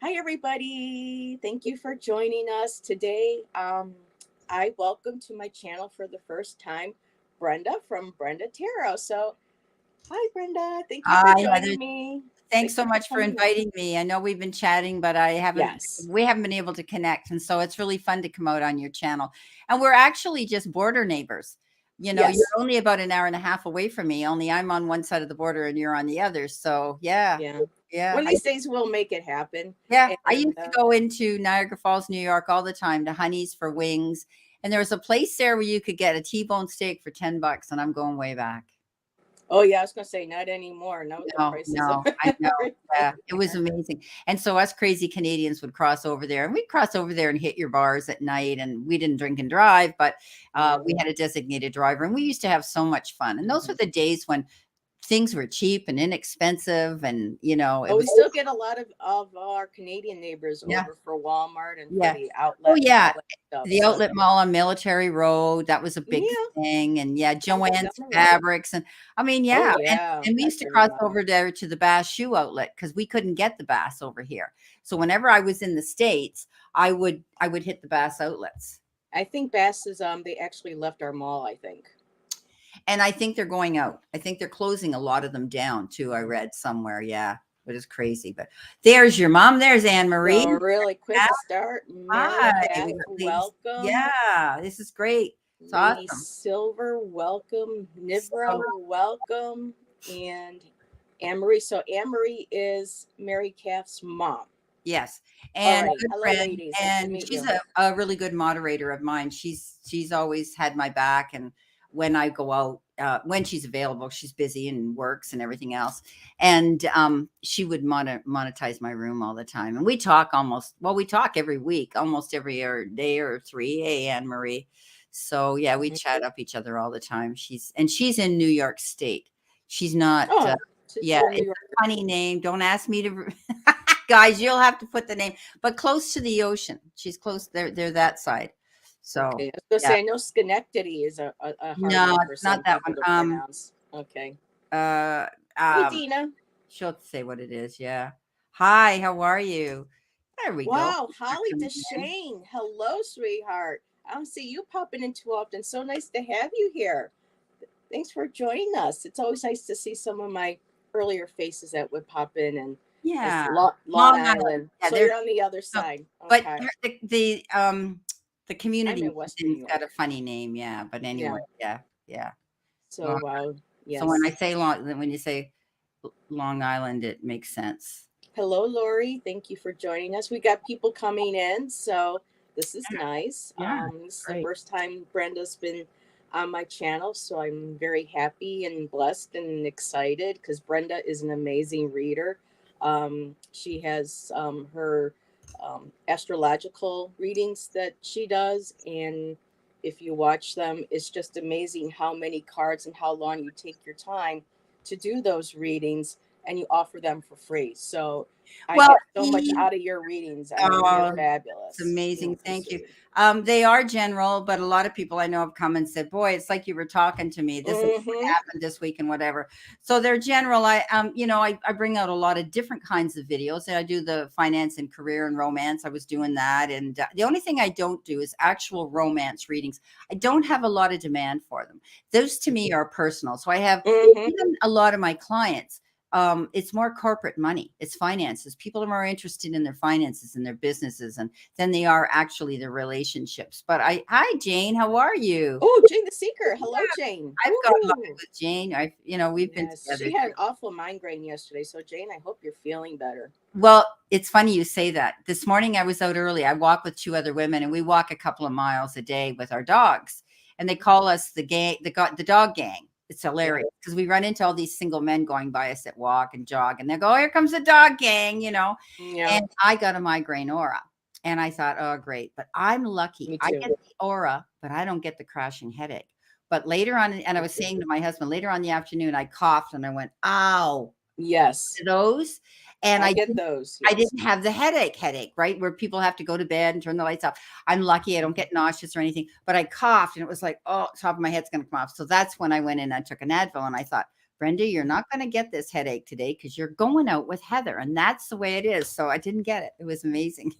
Hi, everybody. Thank you for joining us today. I welcome to my channel for the first time Brenda from Brendataro. So, hi, Brenda. Thank you for Hi, Heather. joining me. Thanks Thank so you for much for coming in. inviting me. I know we've been chatting, but I haven't Yes. we haven't been able to connect. And so it's really fun to come out on your channel. And we're actually just border neighbors. You're Yes. only about an hour and a half away from me, only I'm on one side of the border and you're on the other. So yeah. Yeah. Yeah. One of these days we'll make it happen. I And used to go into Niagara Falls, New York all the time to Honey's for wings. And there was a place there where you could get a T-bone steak for $10, and I'm going way back. oh, yeah, I was going to say not anymore. Not with the No, prices of no, I know. everything Yeah, it was here. amazing. And so us crazy Canadians would cross over there, and we'd cross over there and hit your bars at night. And we didn't drink and drive, but we Mhm. had a designated driver, and we used to have so much fun. And those were the days when things were cheap and inexpensive, and it Oh, we was still get a lot of our Canadian neighbors yeah, over for Walmart and for yeah. the Oh outlet and yeah, all that stuff. the So outlet mall on Military Road, that was a big yeah, thing, and yeah, right down Joann's the road. Fabrics, and I mean, Oh yeah, and yeah, and we used that's to a cross remodel. over there to the Bass Shoe Outlet because we couldn't get the Bass over here. So whenever I was in the States, I would hit the Bass outlets, I think Bass is they actually left our mall. I think. and I think they're going out. I think they're closing a lot of them down too. I read somewhere, yeah, it is crazy. But there's your mom. There's Anne Marie. So really quick start, Mary Hi, we Kath, got ladies. welcome. Yeah, this is great. It's Lady awesome. Silver, welcome. Nivra, So welcome. And Anne Marie. So Anne Marie is Mary Kath's mom. yes, and Alrighty. good Hello, friend, ladies. Nice to and meet she's you. a really good moderator of mine. She's always had my back, and when I go out, when she's available, she's busy and works and everything else, and she would monetize my room all the time, and we talk every week, almost every day or three. Hey, Anne Marie. So yeah, we Mhm. chat up each other all the time. She's in New York State. She's not. Oh, she's Yeah, a New it's Yorker. a funny name. Don't ask me to. Guys, you'll have to put the name, but close to the ocean. She's close. They're that side. So Okay. I was gonna yeah, say I know Schenectady is a hard no, one for it's not some that people one. to pronounce. Okay. Uh, Hey, um, Dina. she'll have to say what it is. Yeah. Hi, how are you? There we go. Wow, They're Holly coming in. DeShane. Hello, sweetheart. I don't see you popping in too often. So nice to have you here. Thanks for joining us. It's always nice to see some of my earlier faces that would pop in, and it's Yeah, Long Long Island. Island. Yeah, So they're you're on the other no, side. but Okay. the I'm community in West New has got York. a funny name. Yeah, but Yeah. anyway, yeah, yeah. So, Long So when I yes. say when you say Long Island, it makes sense. Hello, Lori. Thank you for joining us. We got people coming in, so this is nice. Yeah, This is the great. first time Brenda's been on my channel, so I'm very happy and blessed and excited because Brenda is an amazing reader. She has her astrological readings that she does, and if you watch them, it's just amazing how many cards and how long you take your time to do those readings, and you offer them for free. So I Well, get so much out of your readings. I mean, they're oh, it's fabulous. amazing. Thank you. Sweet. They are general, but a lot of people I know have come and said, "Boy, it's like you were talking to me. This is what Mm-hmm. happened this week and whatever." So they're general. I bring out a lot of different kinds of videos. And I do the finance and career and romance. I was doing that, and the only thing I don't do is actual romance readings. I don't have a lot of demand for them. Those to me are personal. So I have Mm-hmm. even a lot of my clients, it's more corporate money. It's finances. People are more interested in their finances and their businesses and than they are actually their relationships. But hi Jane, how are you? Oh, Jane the Seeker. Hello, Jane. I've got a lot Woohoo. with Jane. We've been Yes, together she had too. an awful migraine yesterday. So, Jane, I hope you're feeling better. Well, it's funny you say that. This morning I was out early. I walk with two other women, and we walk a couple of miles a day with our dogs. And they call us the gang, the dog gang. It's Yeah. hilarious because we run into all these single men going by us that walk and jog, and they go, "Oh, here comes the dog gang." Yeah. And I got a migraine aura, and I thought, "Oh, great!" But I'm lucky. Me I too. get the aura, but I don't get the crashing headache. But later on, and I was saying to my husband, later on in the afternoon, I coughed and I went, "Ow!" Yes. Those, and I I get those. I Yes. didn't have the headache, right? Where people have to go to bed and turn the lights off. I'm lucky I don't get nauseous or anything, but I coughed and it was like, oh, top of my head's going to come off. So that's when I went in, I took an Advil and I thought, Brenda, you're not going to get this headache today because you're going out with Heather. And that's the way it is. So I didn't get it. It was amazing.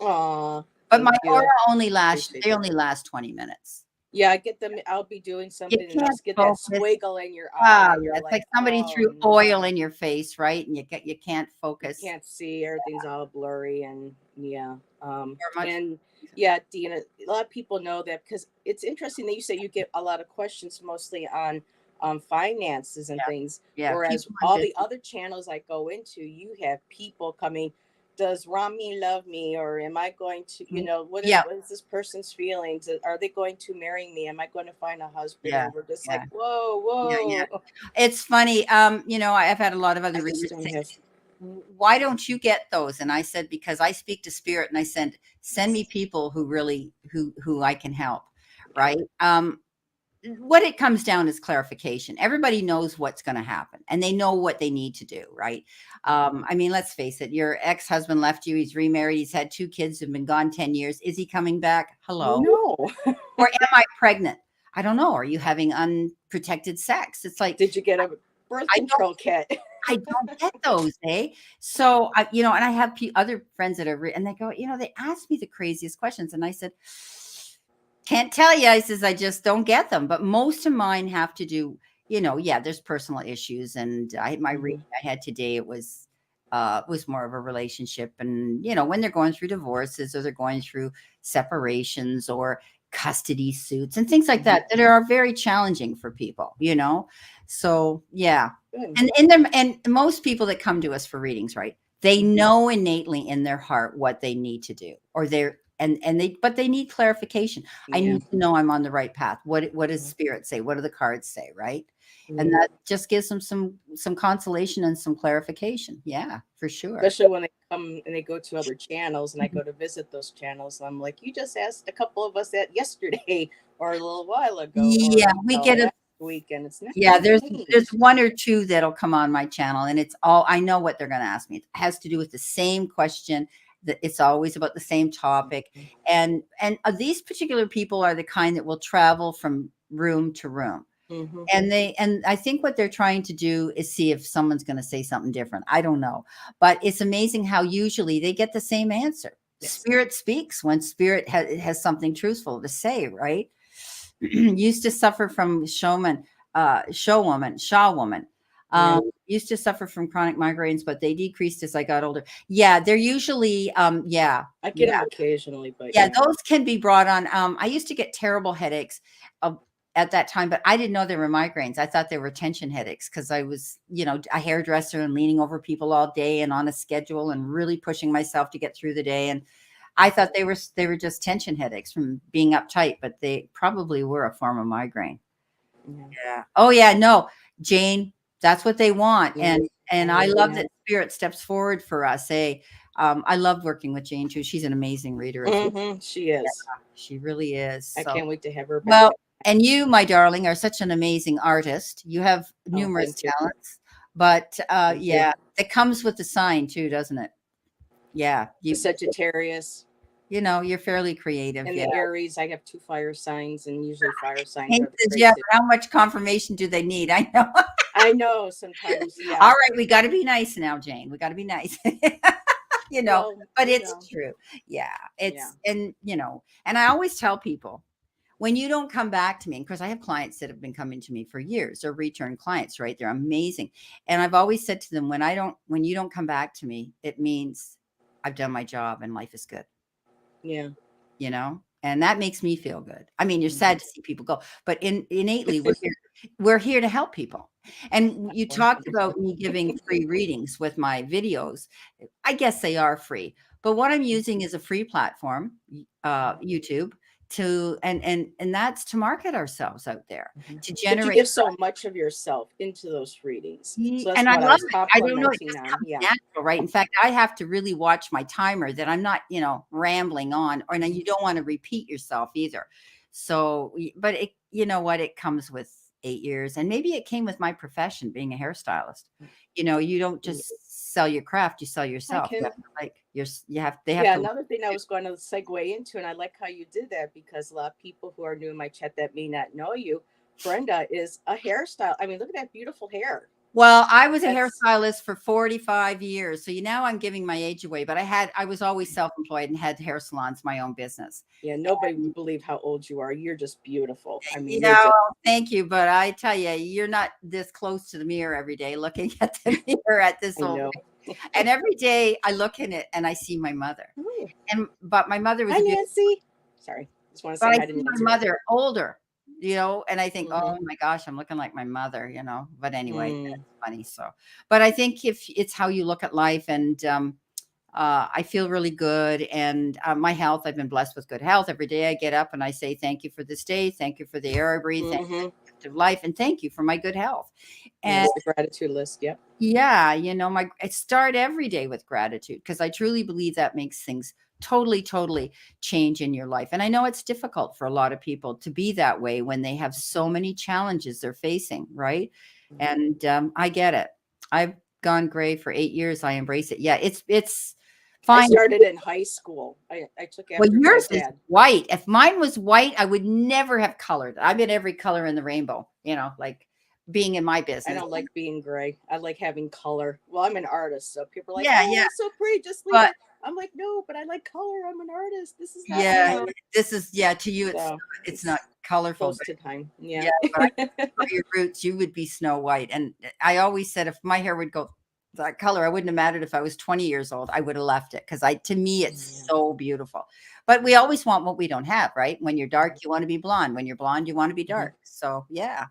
Aw, But my thank aura you. only lasts, Appreciate they that. only last 20 minutes. Yeah, I get them. I'll be doing You something and I'll can't just get that focus. squiggle in your Oh, eye, and yeah. you're It's like, like somebody oh threw oil no. in your face, right? And you can't You focus can't see, everything's all blurry, and yeah. or much. And yeah, Dina, a lot of people know that because it's interesting that you say you get a lot of questions mostly on finances and Yeah. things, Yeah. whereas People on all the business. other channels I go into, you have people coming, does Rami love me, or am I going to, Yeah. what is this person's feelings, are they going to marry me, am I going to find a husband, Yeah. and we're just like, Yeah. whoa, Yeah. Yeah. whoa. It's funny. I've had a lot of other I just readers don't say, have. why don't you get those? And I said, because I speak to spirit and I send me people who really, who I can help. Right. What it comes down is clarification. Everybody knows what's going to happen and they know what they need to do. Right. I mean, let's face it. Your ex-husband left you. He's remarried. He's had 2 kids who've been gone 10 years. Is he coming back? Hello. No. Or am I pregnant? I don't know. Are you having unprotected sex? It's like, Did you get a birth I control kit? I don't get those, eh? So, and I have other friends that are, and they go, they ask me the craziest questions. And I said, can't tell you. I says, I just don't get them. But most of mine have to do, yeah, there's personal issues. And my reading Mhm, I had today, it was more of a relationship. And, when they're going through divorces or they're going through separations or custody suits and things like mhm. that are very challenging for people. So, yeah. Good. And in them, and most people that come to us for readings, right? They know innately in their heart what they need to do, or they're but they need clarification. I Yeah. need to know I'm on the right path. What does Mhm. spirit say? What do the cards say? Right. And Yeah. that just gives them some consolation and some clarification. Yeah, for sure. Especially when they come and they go to other channels, and I go to visit those channels, and I'm like, you just asked a couple of us that yesterday, or a little while ago, or Yeah, we get it. last week, and it's Yeah, nothing there's changed. one or two that'll come on my channel, and it's all I know what they're gonna ask me. It has to do with the same question, that it's always about the same topic, and these particular people are the kind that will travel from room to room. Mm-hmm. And I think what they're trying to do is see if someone's gonna say something different. I don't know, but it's amazing how usually they get the same answer. Yes. Spirit speaks when spirit has something truthful to say, right? Used to suffer from Shaw woman. Yeah. Used to suffer from chronic migraines, but they decreased as I got older. Yeah, they're usually, yeah, I get yeah, them occasionally, but yeah. yeah. Those can be brought on. I used to get terrible headaches uh, at that time, but I didn't know they were migraines. I thought they were tension headaches because I was, a hairdresser and leaning over people all day and on a schedule and really pushing myself to get through the day. And I thought they were just tension headaches from being uptight, but they probably were a form of migraine. Yeah. Yeah. Oh yeah, no, Jane, that's what they want. Yeah. And I love that spirit steps forward for us. I love working with Jane too. She's an amazing reader as well. Mm-hmm. She is. She really is. I So can't wait to have her back. well, and you, my darling, are such an amazing artist. You have Oh, numerous thank you. talents, but Thank you. yeah, it comes with the sign too, doesn't it? Yeah, The Sagittarius you're fairly creative. and Yeah. the Aries. I have two fire signs, and usually fire signs Hank are the says, yeah, craziest. but how much confirmation do they need? I know. I know sometimes, All yeah. right, we got to be nice now, Jane. We got to be nice. you know, Well, but it's true. Yeah, yeah. and I always tell people when you don't come back to me, because I have clients that have been coming to me for years, they're return clients, right? They're amazing. And I've always said to them, when you don't come back to me, it means I've done my job and life is good. Yeah. And that makes me feel good. I mean, you're Mhm. sad to see people go, but innately we're here to help people. And you talked about me giving free readings with my videos. I guess they are free, but what I'm using is a free platform, YouTube, to and that's to market ourselves out there, Mhm. to But you generate. give so much of yourself into those readings. So that's And I what I love was it. I don't know, it complimenting just on. comes Yeah. natural, right? In fact, I have to really watch my timer that I'm not, rambling on, or now you don't want to repeat yourself either. So, but you know what? It comes with 8 years, and maybe it came with my profession, being a hairstylist. You don't Yeah. just sell your craft; you sell I yourself. You can. have to they have Yeah, to. another thing I was going to segue into, and I like how you did that because a lot of people who are new in my chat that may not know you Brenda is a hairstyle. I mean, look at that beautiful hair. Well, I was a That's hairstylist for 45 years. So you now I'm giving my age away, but I was always self-employed and had hair salons, my own business. yeah. Nobody would believe how old you are. You're just beautiful. I mean, you're Yeah, just. well, thank you, but I tell you, you're not this close to the mirror every day looking at the mirror at this I old know. age. And every day I look in it and I see my mother. Oh, And but my mother was hi, a beautiful, Nancy. Sorry, just want to but say I hi to see my Nancy real quick. mother older, and I think, Mm-hmm. oh my gosh, I'm looking like my mother. But anyway, Mm, that's funny. So, but I think if it's how you look at life, and I feel really good, and my health. I've been blessed with good health. Every day I get up and I say thank you for this day, thank you for the air I breathe, thank you for mm-hmm. the gift of life, and thank you for my good health. And Yes, the gratitude list. Yep. yeah, I start every day with gratitude because I truly believe that makes things totally, totally change in your life. And I know it's difficult for a lot of people to be that way when they have so many challenges they're facing, right? Mhm. And I get it. I've gone gray for 8 years. I embrace it. Yeah, it's I fine. started in high school. I took Well, after my yours is dad. white. If mine was white, I would never have colored. I've been every color in the rainbow, like being in my I business. don't like being gray. I like having color. Well, I'm an artist, so people are like, Yeah, "Oh, yeah. it's so pretty. Just leave But it." I'm like, "No, but I like color. I'm an artist. This is not, yeah, this is to you So it's not it's colorful, close but to time. yeah, Yeah. but I for your roots, you would be Snow White. And I always said if my hair would go that color, I wouldn't have mattered if I was 20 years old. I would have left it because to me it's Yeah. so beautiful. But we always want what we don't have, right? When you're dark, you want to be blonde. When you're blonde, you want to be Mhm. dark. So yeah.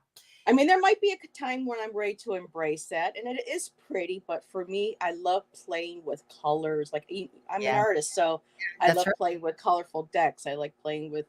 I mean, there might be a time when I'm ready to embrace that, and it is pretty. But for me, I love playing with colors. Like I'm an Yeah, artist, so I that's love right. playing with colorful decks. I like playing with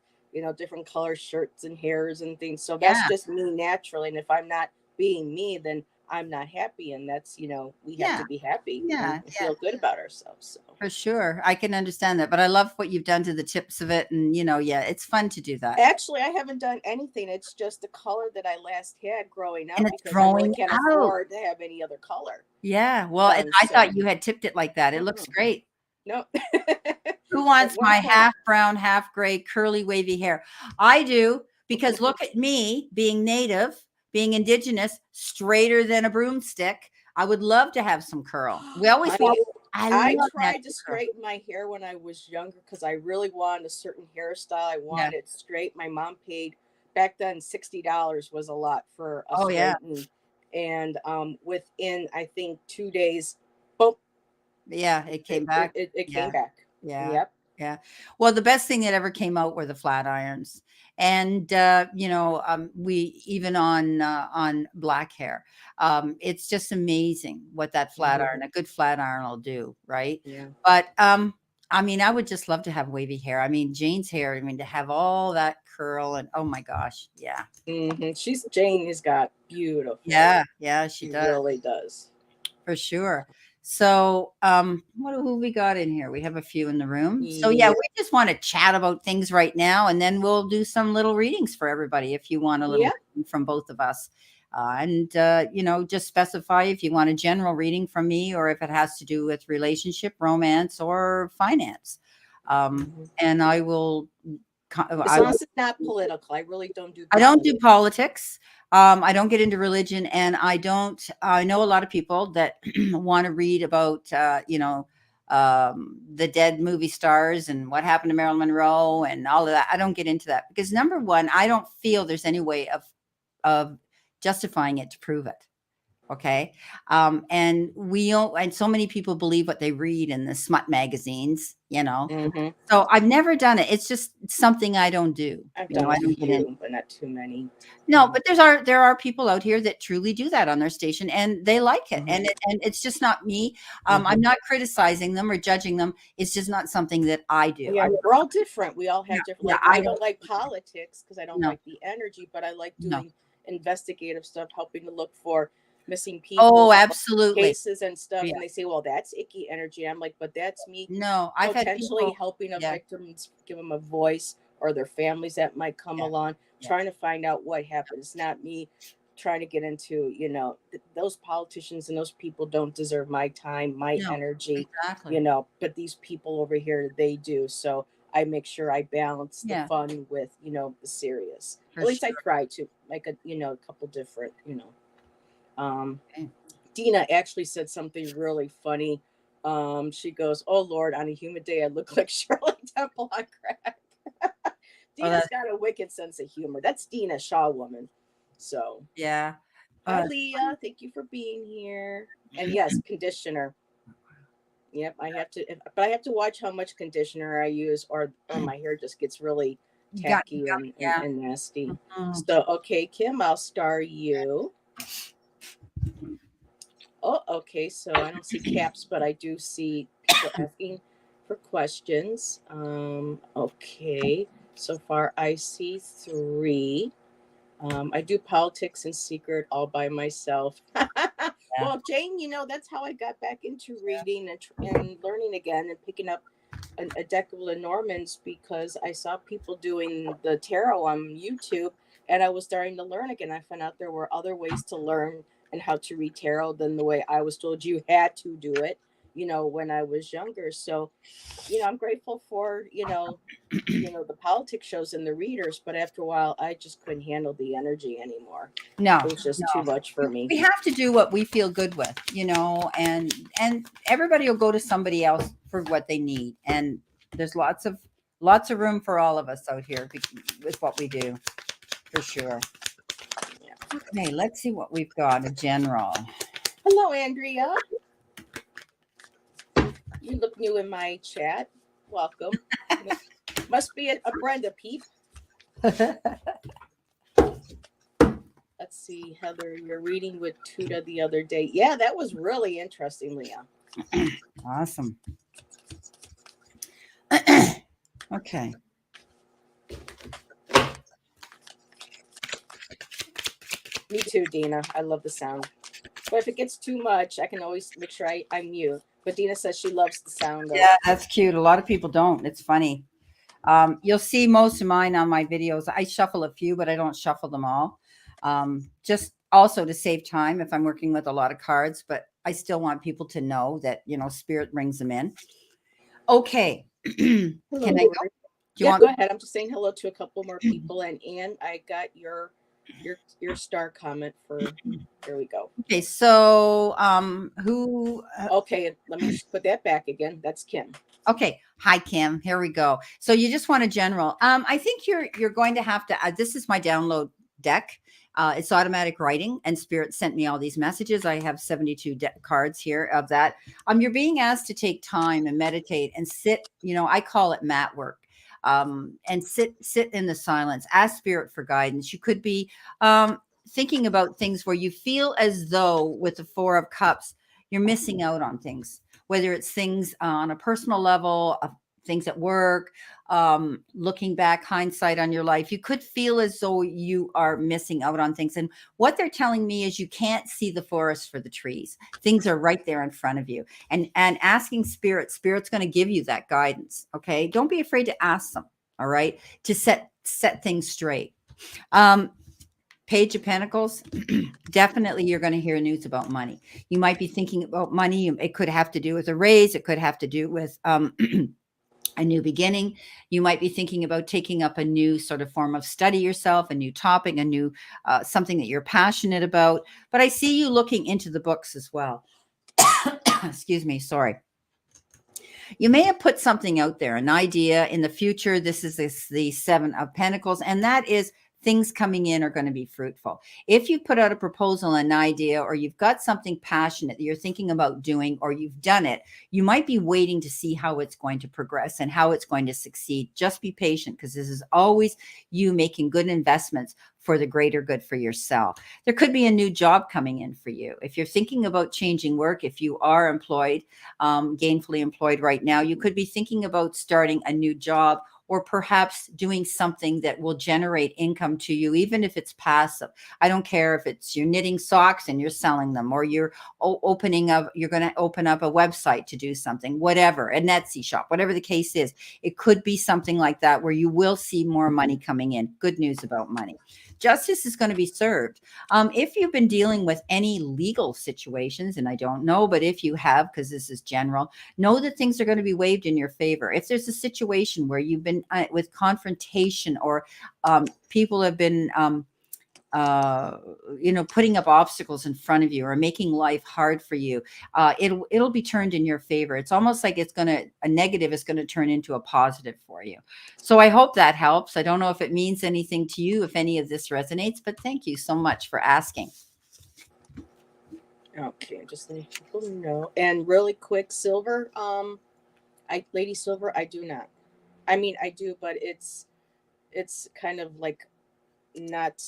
different color shirts and hairs and things. So that's Yeah. just me naturally. And if I'm not being me, then I'm not happy. And that's we have Yeah. to be happy and Yeah. Yeah. feel good about ourselves. So. For sure. I can understand that. But I love what you've done to the tips of it. And yeah, it's fun to do that. Actually, I haven't done anything. It's just the color that I last had growing And up it's because I really growing can't out. afford to have any other color Yeah. Well, and done. I So, thought you had tipped it like that. It looks mm-mm. great. No. Who At wants one my point, half brown, half gray, curly, wavy hair? I do, because look at me being native, being indigenous, straighter than a broomstick. I would love to have some curl. We always honey, want, I I love tried to natural curl. straighten my hair when I was younger because I really wanted a certain hairstyle. I Yeah. wanted it straight. My mom paid back then $60 was a lot for a Oh, yeah. straighten, and within I think 2 days, boom, Yeah. It came back. it came Yeah. back. Yeah. Yep. Yeah. Well, the best thing that ever came out were the flat irons. And we even on black hair. It's just amazing what that flat Hmm. iron, a good flat iron will do, right? Yeah. But I mean, I would just love to have wavy hair. I mean, Jane's hair, I mean, to have all that curl and oh my gosh. Yeah. Jane has got beautiful Yeah. hair. Yeah, she She does. really does. For sure. So, who we got in here? We have a few in the room. So, yeah, Yeah. we just want to chat about things right now, and then we'll do some little readings for everybody if you want a little Yeah. reading from both of us. Just specify if you want a general reading from me or if it has to do with relationship, romance, or finance. Mhm. And I will, As I long will as it's not political, I really don't do I don't do politics. politics. I don't get into religion, and I don't. I know a lot of people that want to read about, the dead movie stars and what happened to Marilyn Monroe and all of that. I don't get into that because number one, I don't feel there's any way of justifying it to prove it. Okay. And so many people believe what they read in the smut magazines. Hmm. So I've never done it. It's just something I don't do. I've done I a don't get in. few, but not too many. No, but there are people out here that truly do that on their station, and they like it, Hmm. and it's just not me. I'm Hmm. not criticizing them or judging them. It's just not something that I do. Yeah, we're all different. We all Yeah, have different. yeah, Like I I don't. don't like politics because I don't No, like the energy, but I like no. doing investigative stuff, helping to look for missing Oh, peoples or absolutely. cases and stuff. Yeah. And they say, "Well, that's icky energy." I'm like, "But that's me No, I've had potentially people. helping a Yeah, victims, give them a voice or their families that might come yeah, along, yeah. trying to find out what happened. It's not me trying to get into, those politicians and those people don't deserve my time, my No, energy, exactly. but these people over here, they do. So I make sure I balance the Yeah, fun with, the serious. for At least I sure. try to make a couple different, um, Okay. Dina actually said something really funny. She goes, "Oh Lord, on a humid day, I look like Shirley Temple on crack." Well, Dina's got a wicked sense of humor. That's Dina Shaw woman. So, yeah. hi Uh, Leah, thank you for being here. And yes, conditioner. Yep, I have to, but I have to watch how much conditioner I use, or my hair just gets really you tacky got, yeah. and nasty. Mhm. So, okay, Kim, I'll star you. Oh, okay. So I don't see caps, but I do see people asking for questions. Okay. So far, I see three. I do politics in secret all by myself. Yeah. Well, Jane, that's how I got back into reading and learning again and picking up a deck of Lenormands because I saw people doing the tarot on YouTube and I was starting to learn again. I found out there were other ways to learn and how to read tarot than the way I was told you had to do it, when I was younger. So, I'm grateful for, the politics shows and the readers, but after a while I just couldn't handle the energy anymore. No, It was just too no. much for me. We have to do what we feel good with, and everybody will go to somebody else for what they need. And there's lots of room for all of us out here with what we do, for sure. Yeah. Okay, let's see what we've got. A general. Hello, Andrea. You look new in my chat. Welcome. Must be a Brenda peep. Let's see, Heather, you're reading with Tuda the other day. Yeah, that was really interesting, Leah. Awesome. Okay. Me too, Dina. I love the sound. But if it gets too much, I can always make sure I mute. But Dina says she loves the sound of. Yeah, that's cute. A lot of people don't. It's funny. You'll see most of mine on my videos. I shuffle a few, but I don't shuffle them all. Just also to save time if I'm working with a lot of cards, but I still want people to know that, spirit brings them in. Okay. Can Hello, I go? Lori. Do you Yeah, want go me? ahead. I'm just saying hello to a couple more people. And Anne, I got your star comment for. Here we go. Okay. So, who, Okay, let me put that back again. That's Kim. okay. Hi, Kim. Here we go. So you just want a general. I think you're going to have to. This is my download deck. It's automatic writing, and Spirit sent me all these messages. I have 72 cards here of that. You're being asked to take time and meditate and sit. I call it mat work. And sit in the silence. Ask Spirit for guidance. You could be thinking about things where you feel as though, with the Four of Cups, you're missing out on things, whether it's things on a personal level, things at work, looking back, hindsight on your life. You could feel as though you are missing out on things. And what they're telling me is you can't see the forest for the trees. Things are right there in front of you. And asking Spirit's going to give you that guidance. Okay. Don't be afraid to ask them. All right. To set things straight. Page of Pentacles, definitely you're going to hear news about money. You might be thinking about money. It could have to do with a raise. It could have to do with a new beginning. You might be thinking about taking up a new sort of form of study yourself, a new topic, a new something that you're passionate about. But I see you looking into the books as well. Excuse me. Sorry. You may have put something out there, an idea in the future. This is the Seven of Pentacles, and that is things coming in are going to be fruitful. If you put out a proposal, an idea, or you've got something passionate that you're thinking about doing, or you've done it, you might be waiting to see how it's going to progress and how it's going to succeed. Just be patient, because this is always you making good investments for the greater good for yourself. There could be a new job coming in for you. If you're thinking about changing work, if you are employed, gainfully employed right now, you could be thinking about starting a new job, or perhaps doing something that will generate income to you, even if it's passive. I don't care if it's you're knitting socks and you're selling them, or you're you're going to open up a website to do something, whatever, an Etsy shop, whatever the case is. It could be something like that where you will see more money coming in. Good news about money. justice is going to be served. If you've been dealing with any legal situations, and I don't know, but if you have, because this is general, know that things are going to be waived in your favor. If there's a situation where you've been with confrontation, or people have been uh putting up obstacles in front of you or making life hard for you, it'll be turned in your favor. It's almost like a negative is going to turn into a positive for you. So I hope that helps. I don't know if it means anything to you, if any of this resonates, but thank you so much for asking. Okay, just letting people know. And really quick, Silver. Lady Silver, I do not. I mean, I do, but it's kind of like not.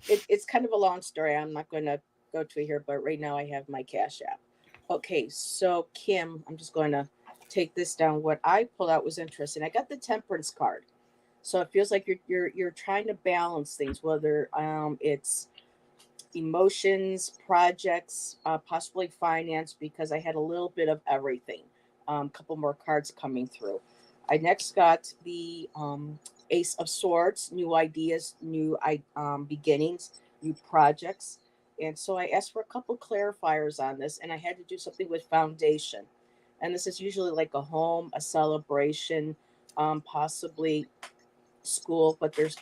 It's kind of a long story. I'm not going to go to it here, but right now I have my Cash App. Okay, so Kim, I'm just going to take this down. What I pulled out was interesting. I got the Temperance card, so it feels like you're trying to balance things, whether it's emotions, projects, possibly finance, because I had a little bit of everything. A couple more cards coming through. I next got the Ace of Swords, new ideas, new beginnings, new projects. And so I asked for a couple clarifiers on this, and I had to do something with foundation. And this is usually like a home, a celebration, possibly school, but there's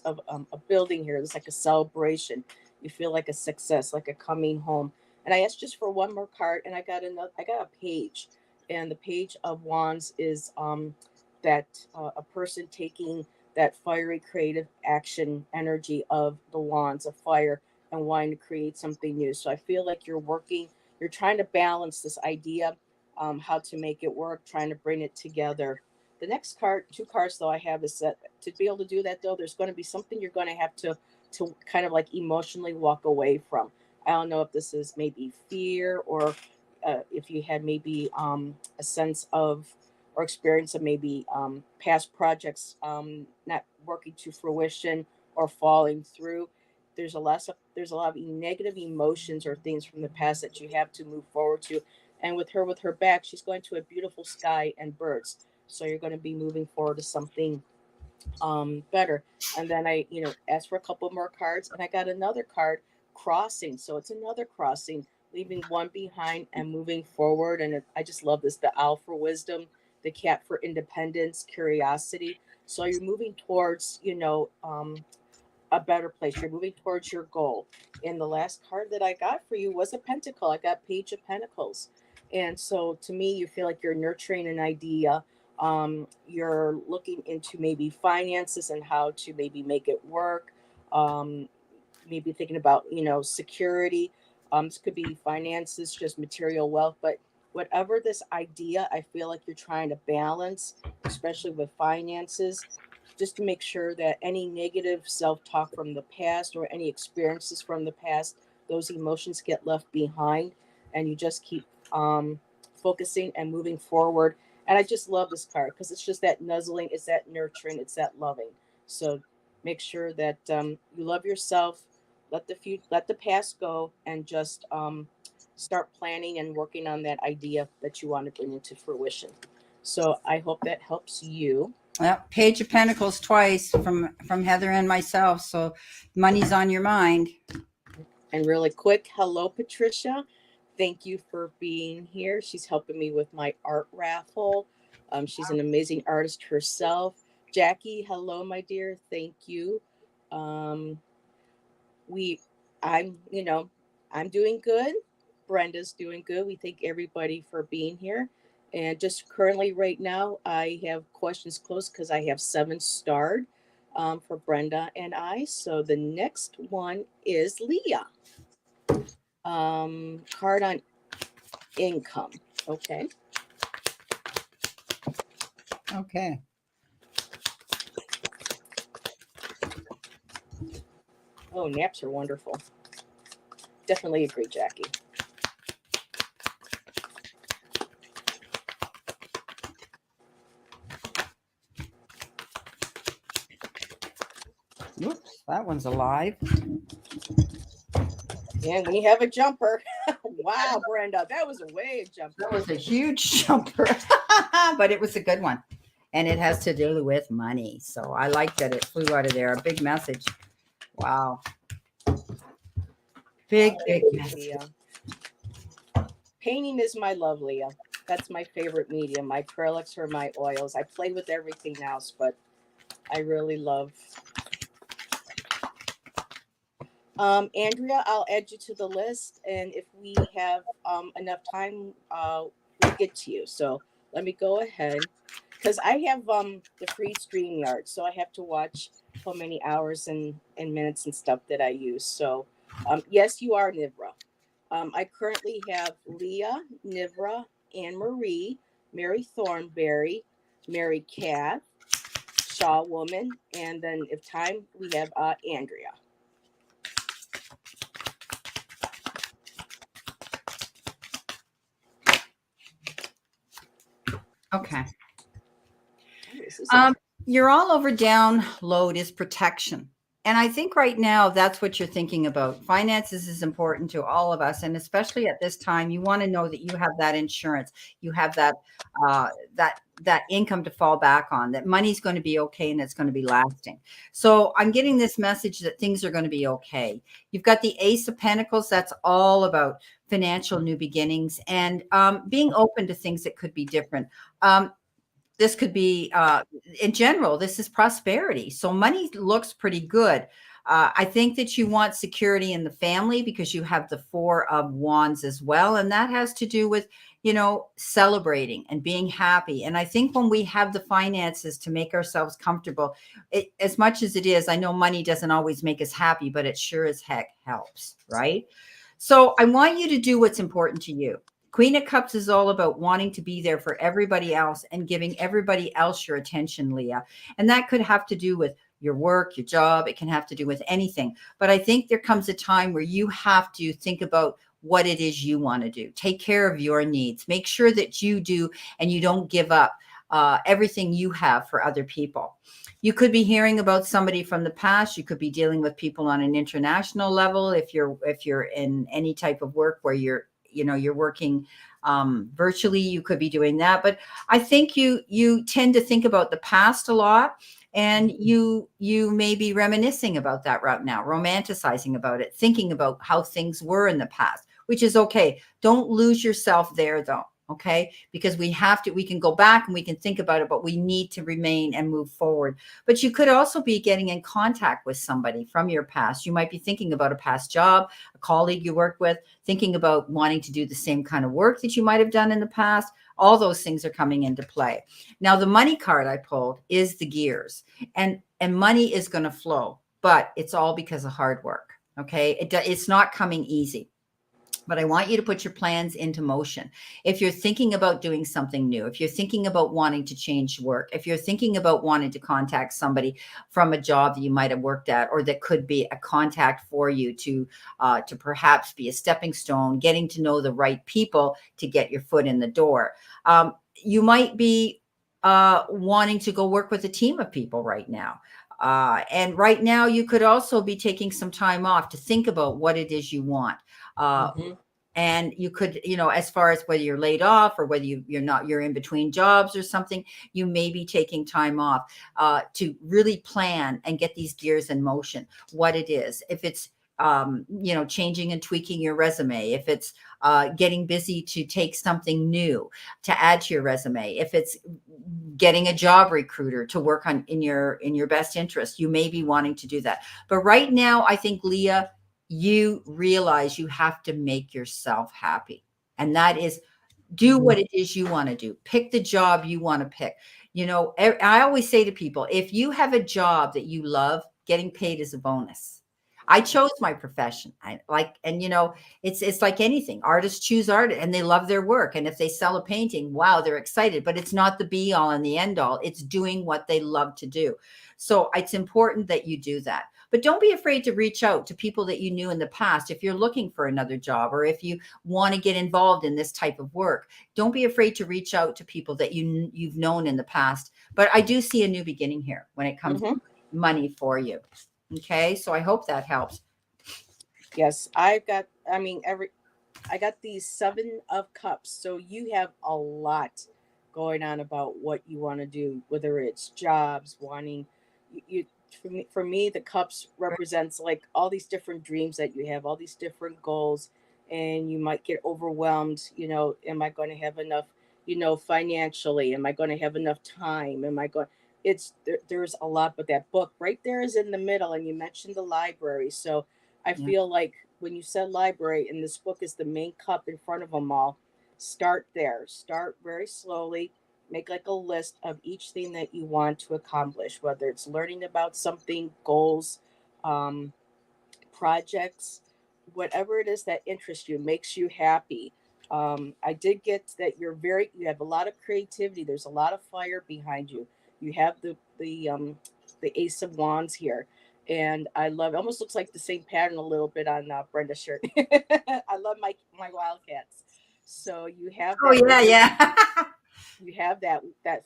a building here. It's like a celebration. You feel like a success, like a coming home. And I asked just for one more card, and I got another. I got a page, and the page of wands is that a person taking that fiery creative action energy of the wands of fire and wanting to create something new. So I feel like you're working. You're trying to balance this idea, how to make it work, trying to bring it together. The next card, two cards though I have, is that to be able to do that though, there's going to be something you're going to have to kind of like emotionally walk away from. I don't know if this is maybe fear, or if you had maybe a sense of or experience of maybe past projects not working to fruition or falling through. There's a lot of negative emotions or things from the past that you have to move forward to. And with her back, she's going to a beautiful sky and birds. So you're going to be moving forward to something better. And then I, asked for a couple more cards, and I got another card, crossing. So it's another crossing, leaving one behind and moving forward. And I just love this: the owl for wisdom, the cat for independence, curiosity. So you're moving towards, a better place. You're moving towards your goal. And the last card that I got for you was a pentacle. I got Page of Pentacles. And so to me, you feel like you're nurturing an idea. You're looking into maybe finances and how to maybe make it work. Um, Maybe thinking about, security. This could be finances, just material wealth, but whatever this idea, I feel like you're trying to balance, especially with finances, just to make sure that any negative self-talk from the past or any experiences from the past, those emotions get left behind, and you just keep focusing and moving forward. And I just love this card because it's just that nuzzling, it's that nurturing, it's that loving. So make sure that you love yourself, let the past go, and just start planning and working on that idea that you want to bring into fruition. So I hope that helps you. Well, Page of Pentacles twice from Heather and myself. So money's on your mind. And really quick, hello, Patricia. Thank you for being here. She's helping me with my art raffle. She's an amazing artist herself. Jackie, hello, my dear. Thank you. Um, we, I'm doing good. Brenda's doing good. We thank everybody for being here. And just currently, right now, I have questions closed because I have 7 starred for Brenda and I. So the next one is Leah. Card on income. Okay. Okay. Oh, naps are wonderful. Definitely agree, Jackie. Whoops, that one's alive. And we have a jumper. Wow, Brenda, that was a way jumper. That was a huge jumper, but it was a good one. And it has to do with money. So I like that it flew out of there. A big message. Wow. Big, Oh, big thank you, yes. Leah. Painting is my love, Leah. That's my favorite medium. My acrylics or my oils. I play with everything else, but I really love. Andrea, I'll add you to the list, and if we have enough time, we'll get to you. So let me go ahead, because I have the free stream yard, so I have to watch how many hours and minutes and stuff that I use. So yes, you are Nivra. I currently have Leah, Nivra, Anne Marie, Mary Thornberry, Mary Kath, Shaw Woman, and then if time we have Andrea. Okay. Oh, this is Um, interesting. you're all over download is protection. And I think right now that's what you're thinking about. Finances is important to all of us. And especially at this time, you want to know that you have that insurance, you have uh, that income to fall back on, that money's going to be okay and it's going to be lasting. So I'm getting this message that things are going to be okay. You've got the Ace of Pentacles. That's all about financial new beginnings and being open to things that could be different. This could be in general, this is prosperity, so money looks pretty good. I think that you want security in the family because you have the Four of Wands as well, and that has to do with, celebrating and being happy. And I think when we have the finances to make ourselves comfortable, as much as it is, I know money doesn't always make us happy, but it sure as heck helps, right? So I want you to do what's important to you. Queen of Cups is all about wanting to be there for everybody else and giving everybody else your attention, Leah. And that could have to do with your work, your job. It can have to do with anything. But I think there comes a time where you have to think about what it is you want to do. Take care of your needs. Make sure that you do and you don't give up everything you have for other people. You could be hearing about somebody from the past. You could be dealing with people on an international level if you're in any type of work where you're working virtually. You could be doing that. But I think you tend to think about the past a lot, and you may be reminiscing about that right now, romanticizing about it, thinking about how things were in the past, which is okay. Don't lose yourself there though. Okay, because we can go back and we can think about it, but we need to remain and move forward. But you could also be getting in contact with somebody from your past. You might be thinking about a past job, a colleague you worked with, thinking about wanting to do the same kind of work that you might have done in the past. All those things are coming into play. Now, the money card I pulled is the gears, and money is going to flow, but it's all because of hard work. Okay, it's not coming easy, but I want you to put your plans into motion. If you're thinking about doing something new, if you're thinking about wanting to change work, if you're thinking about wanting to contact somebody from a job that you might have worked at, or that could be a contact for you to perhaps be a stepping stone, getting to know the right people to get your foot in the door. You might be wanting to go work with a team of people right now. And right now, you could also be taking some time off to think about what it is you want. Uh, Mm-hmm. and you could, as far as whether you're laid off or whether you're in between jobs or something, you may be taking time off to really plan and get these gears in motion, what it is. If it's changing and tweaking your resume, if it's getting busy to take something new to add to your resume, if it's getting a job recruiter to work on in your best interest, you may be wanting to do that. But right now, I think, Leah, you realize you have to make yourself happy. And that is, do what it is you want to do. Pick the job you want to pick. I always say to people, if you have a job that you love, getting paid is a bonus. I chose my profession. I like, and it's like anything. Artists choose art and they love their work. And if they sell a painting, wow, they're excited, but it's not the be all and the end all. It's doing what they love to do. So it's important that you do that. But don't be afraid to reach out to people that you knew in the past if you're looking for another job, or if you want to get involved in this type of work. Don't be afraid to reach out to people that you've known in the past. But I do see a new beginning here when it comes to Mm-hmm. money for you. Okay, so I hope that helps. Yes, I've got. I mean, I got these 7 of Cups, so you have a lot going on about what you want to do, whether it's jobs, wanting you for me, the cups represents like all these different dreams that you have, all these different goals, and you might get overwhelmed. Am I going to have enough? Financially, am I going to have enough time? Am I going? There's a lot, but that book right there is in the middle, and you mentioned the library, so I Yeah. feel like when you said library, and this book is the main cup in front of them all, start there. Start very slowly. Make like a list of each thing that you want to accomplish, whether it's learning about something, goals, um, projects, whatever it is that interests you, makes you happy. I did get that you have a lot of creativity. There's a lot of fire behind you. You have the Ace of Wands here, and I love. It almost looks like the same pattern a little bit on Brenda's shirt. I love my Wildcats. So you have Oh that yeah, really, yeah. you have that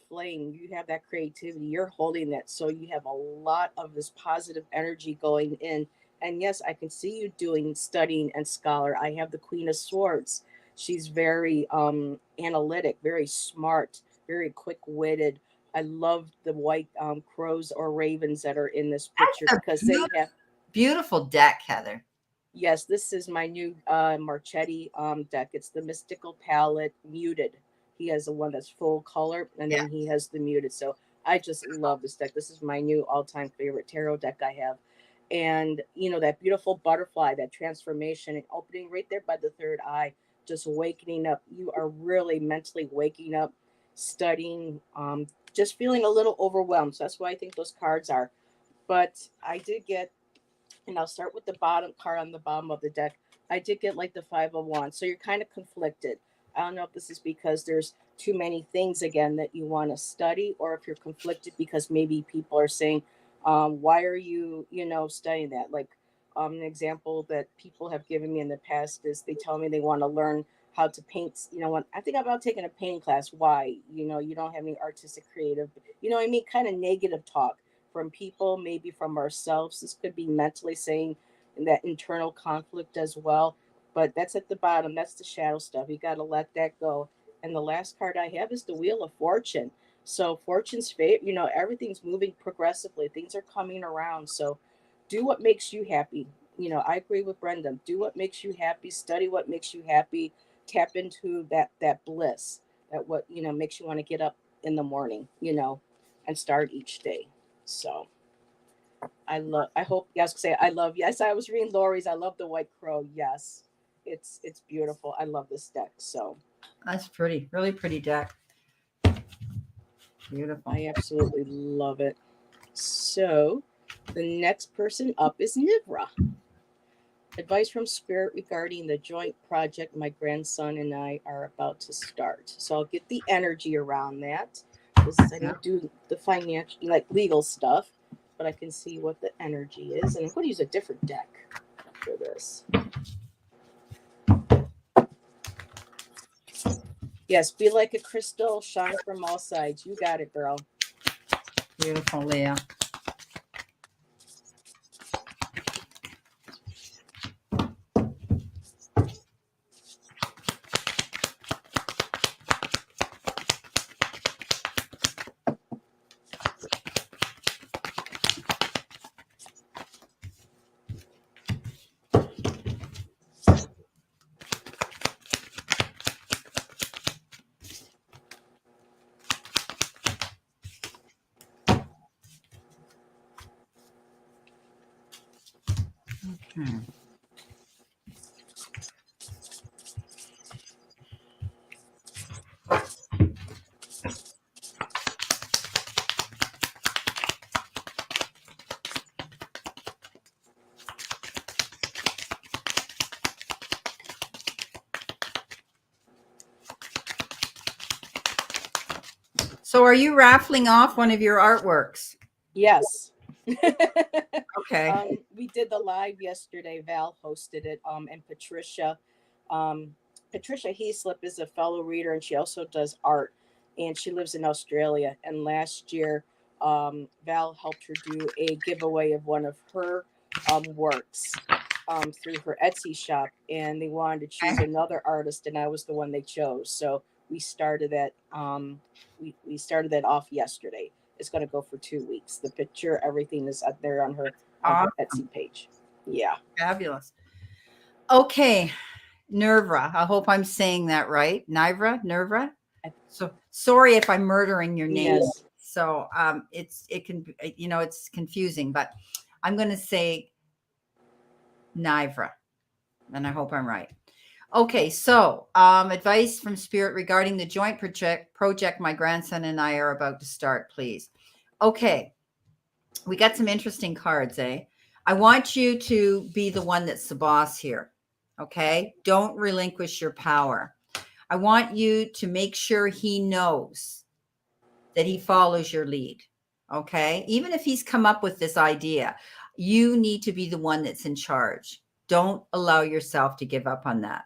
flame, you have that creativity, you're holding that, so you have a lot of this positive energy going in. And yes, I can see you doing studying and scholar. I have the Queen of Swords. She's very analytic, very smart, very quick-witted. I love the white crows or ravens that are in this picture A because they have. beautiful deck, Heather. Yes, this is my new Marchetti deck. It's the Mystical Palette Muted. He has the one that's full color, and Yeah. then he has the muted. So I just love this deck. This is my new all-time favorite tarot deck I have. And that beautiful butterfly, that transformation and opening right there by the third eye, just wakening up. You are really mentally waking up, studying, just feeling a little overwhelmed. So that's why I think those cards are. But I did get, and I'll start with the bottom card on the bottom of the deck. I did get like the Five of Wands, so you're kind of conflicted. I don't know if this is because there's too many things again that you want to study, or if you're conflicted because maybe people are saying, "Why are you, studying that?" Like an example that people have given me in the past is they tell me they want to learn how to paint. When I think about taking a painting class, why? You don't have any artistic creative. You know what I mean? Kind of negative talk from people, maybe from ourselves. This could be mentally saying that internal conflict as well. But that's at the bottom. That's the shadow stuff. You got to let that go. And the last card I have is the Wheel of Fortune. So fortune's fate, everything's moving progressively. Things are coming around. So do what makes you happy. I agree with Brenda. Do what makes you happy. Study what makes you happy. Tap into that bliss. That what makes you want to get up in the morning. And start each day. So I hope you guys can say I love. Yes, I was reading Lori's. I love the White Crow. Yes, it's beautiful. I love this deck. So That's pretty, really pretty deck. Beautiful. I absolutely love it. So the next person up is Nivra. Advice from Spirit regarding the joint project my grandson and I are about to start. So I'll get the energy around that because I Yeah. don't do the financial, like legal stuff, but I can see what the energy is. And I'm going to use a different deck for this. Yes, be like a crystal, shine from all sides. You got it, girl. Beautiful, Leah. Hmm. So, are you raffling off one of your artworks? Yes. Okay. We did the live yesterday. Val hosted it. And um, Patricia Heaslip is a fellow reader, and she also does art, and she lives in Australia. And last year, Val helped her do a giveaway of one of her works through her Etsy shop, and they wanted to choose another artist, and I was the one they chose. So we started that. We started that off yesterday. It's going to go for 2 weeks. The picture, everything is up there on her Awesome. Etsy page. Yeah. Fabulous. Okay. Nervra. I hope I'm saying that right. Nivra, Nervra. So sorry if I'm murdering your name. Yes. So it can it's confusing, but I'm going to say Nivra, and I hope I'm right. Okay, so advice from Spirit regarding the joint project my grandson and I are about to start, please. Okay, we got some interesting cards, eh? I want you to be the one that's the boss here. Okay, don't relinquish your power. I want you to make sure he knows that he follows your lead. Okay, even if he's come up with this idea, you need to be the one that's in charge. Don't allow yourself to give up on that.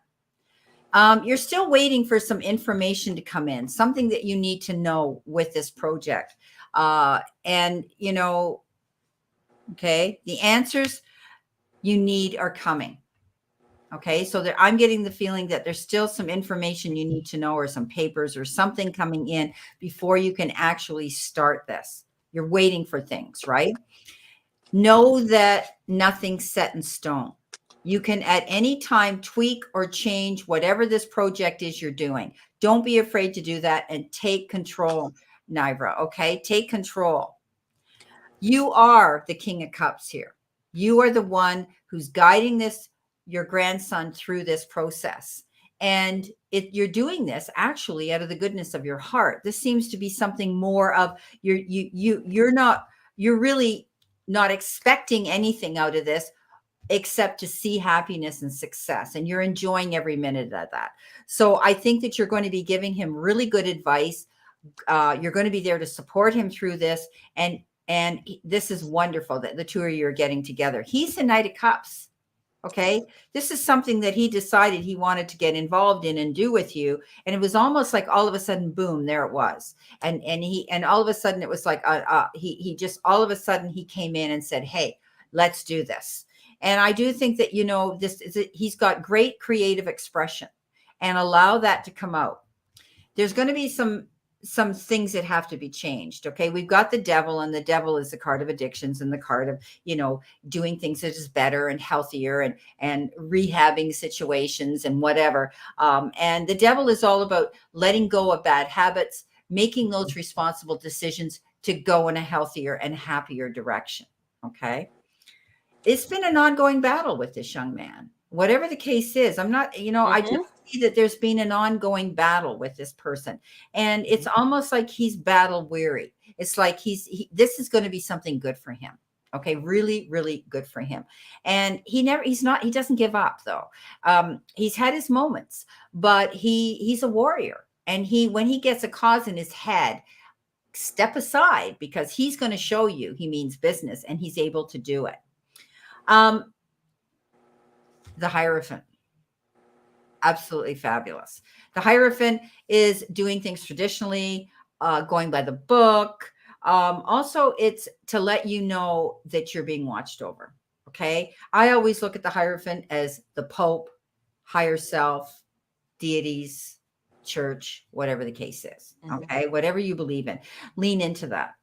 You're still waiting for some information to come in, something that you need to know with this project. And, okay, the answers you need are coming. Okay, so I'm getting the feeling that there's still some information you need to know, or some papers or something coming in before you can actually start this. You're waiting for things, right? Know that nothing's set in stone. You can at any time tweak or change whatever this project is you're doing. Don't be afraid to do that and take control, Nivra. Okay, take control. You are the King of Cups here. You are the one who's guiding your grandson through this process. And you're doing this actually out of the goodness of your heart. This seems to be something more of you're really not expecting anything out of this except to see happiness and success. And you're enjoying every minute of that. So I think that you're going to be giving him really good advice. You're going to be there to support him through this. And this is wonderful that the two of you are getting together. He's the Knight of Cups. Okay. This is something that he decided he wanted to get involved in and do with you. And it was almost like all of a sudden, boom, there it was. And all of a sudden it was like, he just, all of a sudden he came in and said, hey, let's do this. And I do think that, he's got great creative expression, and allow that to come out. There's going to be some things that have to be changed. Okay. We've got the devil, and the devil is the card of addictions and the card of, doing things that is better and healthier and rehabbing situations and whatever. And the devil is all about letting go of bad habits, making those responsible decisions to go in a healthier and happier direction. Okay. It's been an ongoing battle with this young man. Whatever the case is, I'm not, I just see that there's been an ongoing battle with this person. And it's almost like he's battle weary. It's like this is going to be something good for him. Okay. Really, really good for him. And he doesn't give up though. He's had his moments, but he's a warrior. And when he gets a cause in his head, step aside, because he's going to show you he means business and he's able to do it. The Hierophant. Absolutely fabulous. The Hierophant is doing things traditionally, going by the book. Also, it's to let you know that you're being watched over. Okay. I always look at the Hierophant as the Pope, higher self, deities, church, whatever the case is. Okay. Whatever you believe in, lean into that.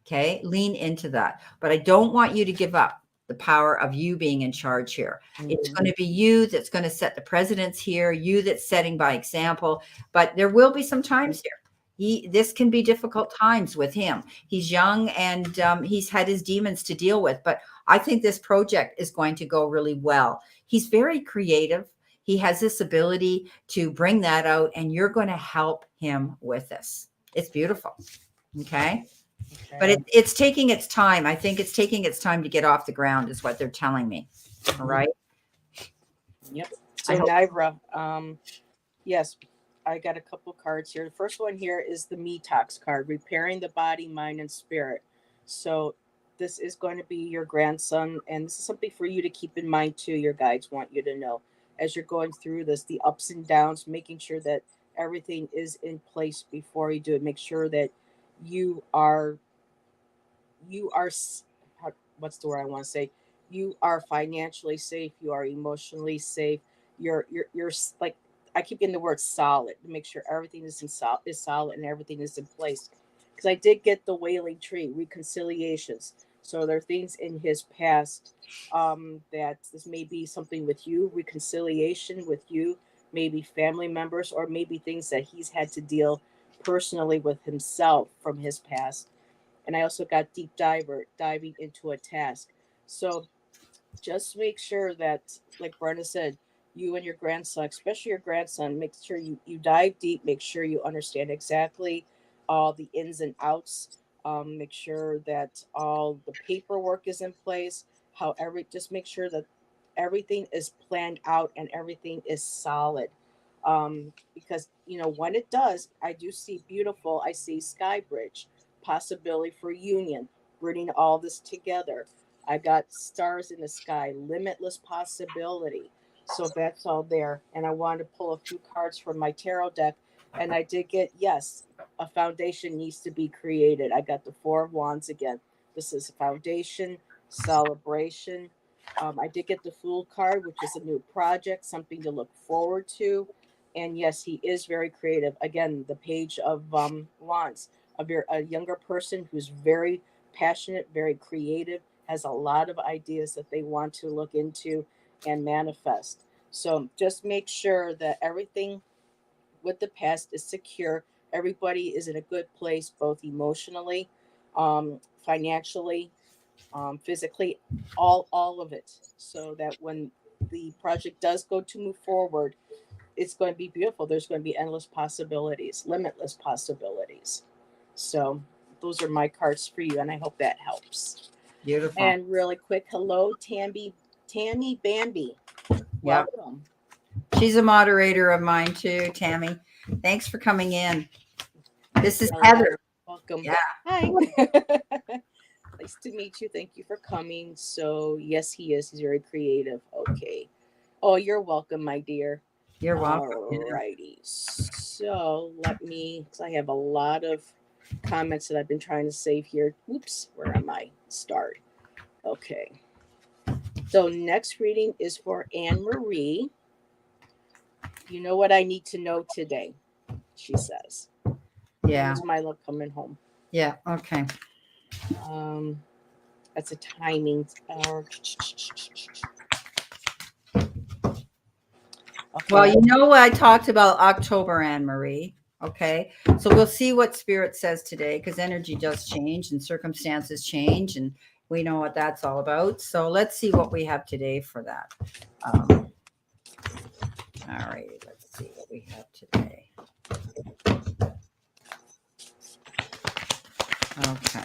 Okay. Lean into that. But I don't want you to give up the power of you being in charge here. It's going to be you that's going to set the precedence here, you that's setting by example. But there will be some times here. This can be difficult times with him. He's young, and he's had his demons to deal with. But I think this project is going to go really well. He's very creative. He has this ability to bring that out, and you're going to help him with this. It's beautiful. Okay. But it's taking its time. I think it's taking its time to get off the ground, is what they're telling me. All right. Yep. So Nivra, yes, I got a couple cards here. The first one here is the Detox card, repairing the body, mind, and spirit. So this is going to be your grandson, and this is something for you to keep in mind too. Your guides want you to know as you're going through this, the ups and downs, making sure that everything is in place before you do it. Make sure that you are what's the word I want to say? You are financially safe. You are emotionally safe. You're like, I keep getting the word solid, to make sure everything is solid and everything is in place. because I did get the wailing tree reconciliations. So there are things in his past, that this may be something with you, reconciliation with you, maybe family members, or maybe things that he's had to deal personally with himself from his past. And I also got diving into a task. So just make sure that, like Brenda said, you and your grandson, especially your grandson, make sure you dive deep, make sure you understand exactly all the ins and outs. Make sure that all the paperwork is in place. However, just make sure that everything is planned out and everything is solid. Because when it does, I do see beautiful. I see Sky Bridge, possibility for union, bringing all this together. I got stars in the sky, limitless possibility. So that's all there. And I wanted to pull a few cards from my tarot deck. And I did get, yes, a foundation needs to be created. I got the Four of Wands again. This is a foundation, celebration. I did get the Fool card, which is a new project, something to look forward to. And yes, he is very creative. Again, the Page of Wands, a younger person who's very passionate, very creative, has a lot of ideas that they want to look into and manifest. So just make sure that everything with the past is secure. Everybody is in a good place, both emotionally, financially, physically, all of it, so that when the project does go to move forward, it's going to be beautiful. There's going to be endless possibilities, limitless possibilities. So those are my cards for you, and I hope that helps. Beautiful. And really quick, hello, Tammy Bambi. Yep. Welcome. She's a moderator of mine too, Tammy. Thanks for coming in. This is All right. Heather. Welcome. Yeah. Hi. Nice to meet you. Thank you for coming. So yes, he is. He's very creative. Okay. Oh, you're welcome, my dear. You're welcome. All righty. So let me, because I have a lot of comments that I've been trying to save here. Oops, where am I? Start. Okay. So next reading is for Anne Marie. You know what I need to know today, she says. Yeah. When's my love coming home? Yeah. Okay. Um, that's a timing. Okay. Well, you know what I talked about October, Anne Marie. Okay. So we'll see what spirit says today, because energy does change and circumstances change, and we know what that's all about. So let's see what we have today for that. All right. Let's see what we have today. Okay.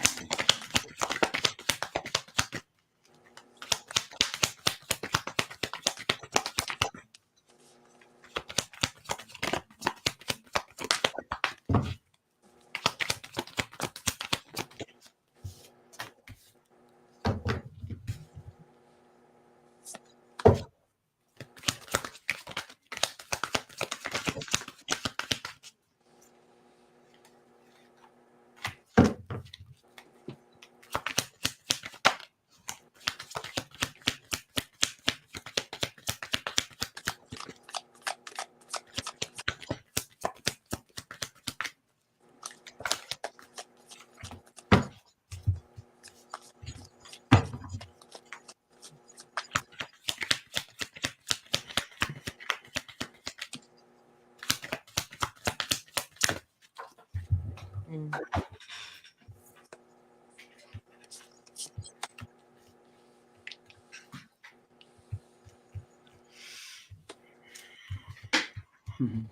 Mm.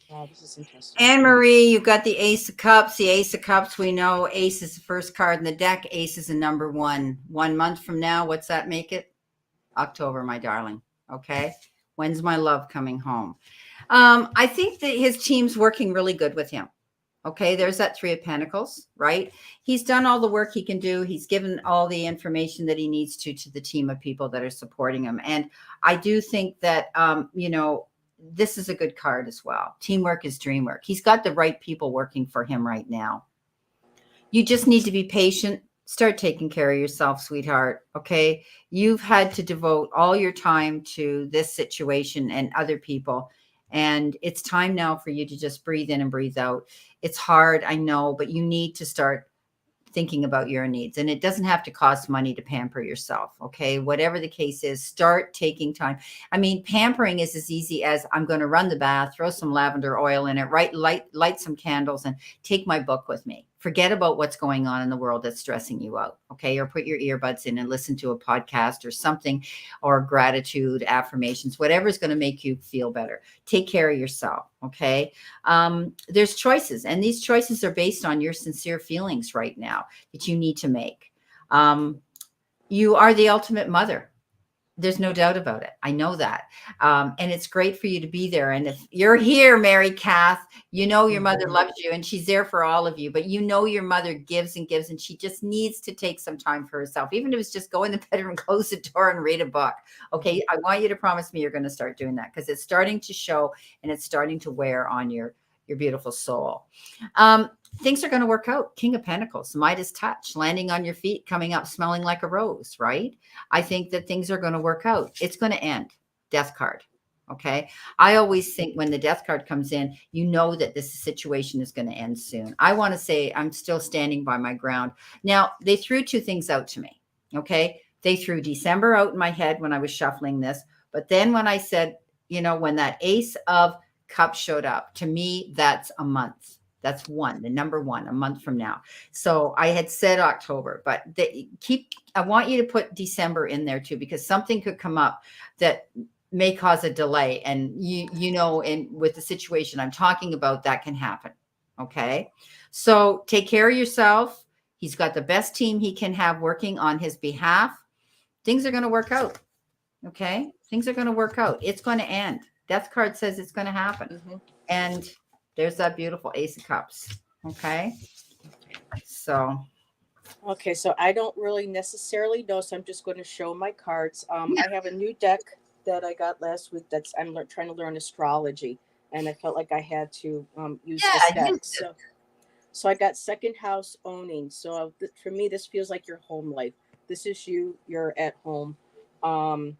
Wow, this is interesting. Anne Marie, you've got the Ace of Cups. The Ace of Cups, we know Ace is the first card in the deck. Ace is a number one. 1 month from now, what's that make it? October, my darling. Okay. When's my love coming home? I think that his team's working really good with him. Okay, there's that Three of Pentacles, right? He's done all the work he can do. He's given all the information that he needs to the team of people that are supporting him. And I do think that, this is a good card as well. Teamwork is dream work. He's got the right people working for him right now. You just need to be patient. Start taking care of yourself, sweetheart. Okay. You've had to devote all your time to this situation and other people. And it's time now for you to just breathe in and breathe out. It's hard, I know, but you need to start thinking about your needs. And it doesn't have to cost money to pamper yourself. Okay. Whatever the case is, start taking time. I mean, pampering is as easy as I'm going to run the bath, throw some lavender oil in it, light some candles, and take my book with me. Forget about what's going on in the world that's stressing you out. Okay. Or put your earbuds in and listen to a podcast or something, or gratitude, affirmations, whatever is going to make you feel better. Take care of yourself. Okay. There's choices, and these choices are based on your sincere feelings right now that you need to make. You are the ultimate mother. There's no doubt about it. I know that. And it's great for you to be there. And if you're here, Mary Kath, you know your mother Mhm. loves you and she's there for all of you, but you know your mother gives and gives, and she just needs to take some time for herself. Even if it's just go in the bedroom, close the door, and read a book. Okay. I want you to promise me you're going to start doing that, because it's starting to show and it's starting to wear on your beautiful soul. Things are going to work out. King of Pentacles, Midas touch, landing on your feet, coming up smelling like a rose, right? I think that things are going to work out. It's going to end. Death card. Okay. I always think when the death card comes in, you know that this situation is going to end soon. I want to say I'm still standing by my ground. Now, they threw two things out to me. Okay. They threw December out in my head when I was shuffling this. But then when I said, when that Ace of Cups showed up, to me, that's a month. That's the number one, a month from now. So I had said October, but I want you to put December in there too, because something could come up that may cause a delay. And and with the situation I'm talking about, that can happen. Okay. So take care of yourself. He's got the best team he can have working on his behalf. Things are going to work out. Okay. Things are going to work out. It's going to end. Death card says it's going to happen. Mhm. And there's that beautiful Ace of Cups. Okay. So Okay, so I don't really necessarily know, so I'm just going to show my cards. yeah, I have a new deck that I got last week. That's trying to learn astrology, and I felt like I had to use this yeah, deck. So I got second house owning. So for me, this feels like your home life. This is you. You're at home. Um,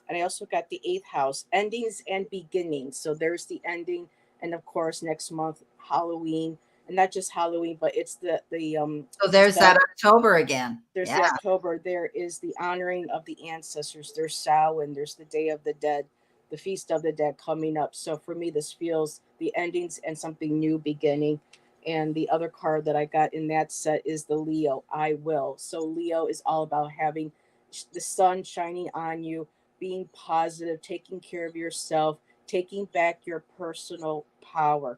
and I also got the eighth house, endings and beginnings. So there's the ending, and of course next month Halloween, and not just Halloween, but it's the so there's that spell. October again. There's Yeah. the October. There is the honoring of the ancestors. There's Samhain. There's the Day of the Dead, the Feast of the Dead coming up. So for me, this feels the endings and something new beginning. And the other card that I got in that set is the Leo. I will. So Leo is all about having the sun shining on you, being positive, taking care of yourself, taking back your personal power.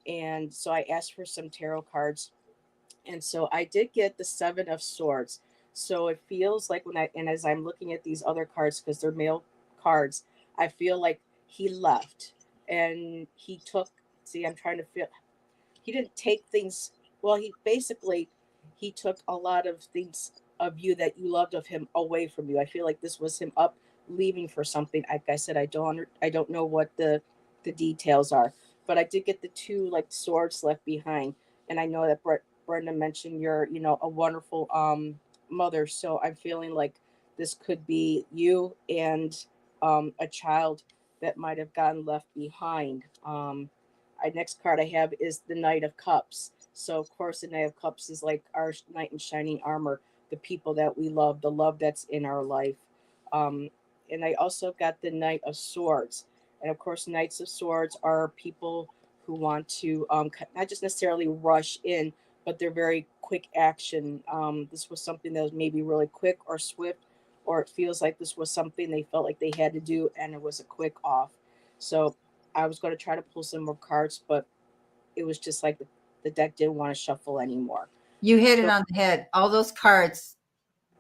And so I asked for some tarot cards, and so I did get the Seven of Swords. So it feels like and as I'm looking at these other cards, because they're male cards, I feel like he left and he took, see, I'm trying to feel, he didn't take things, well, he took a lot of things of you that you loved of him away from you. I feel like this was him up leaving for something. Like I said, I don't know what the details are, but I did get the two like swords left behind. And I know that Brenda mentioned you're, a wonderful mother, so I'm feeling like this could be you and a child that might have gotten left behind. Next card I have is the Knight of Cups. So of course the Knight of Cups is like our knight in shining armor, the people that we love, the love that's in our life. Um, and I also got the Knight of Swords, and of course Knights of Swords are people who want to not just necessarily rush in, but they're very quick action. This was something that was maybe really quick or swift, or it feels like this was something they felt like they had to do, and it was a quick off. So I was going to try to pull some more cards, but it was just like the deck didn't want to shuffle anymore. You hit it So on the head. All those cards,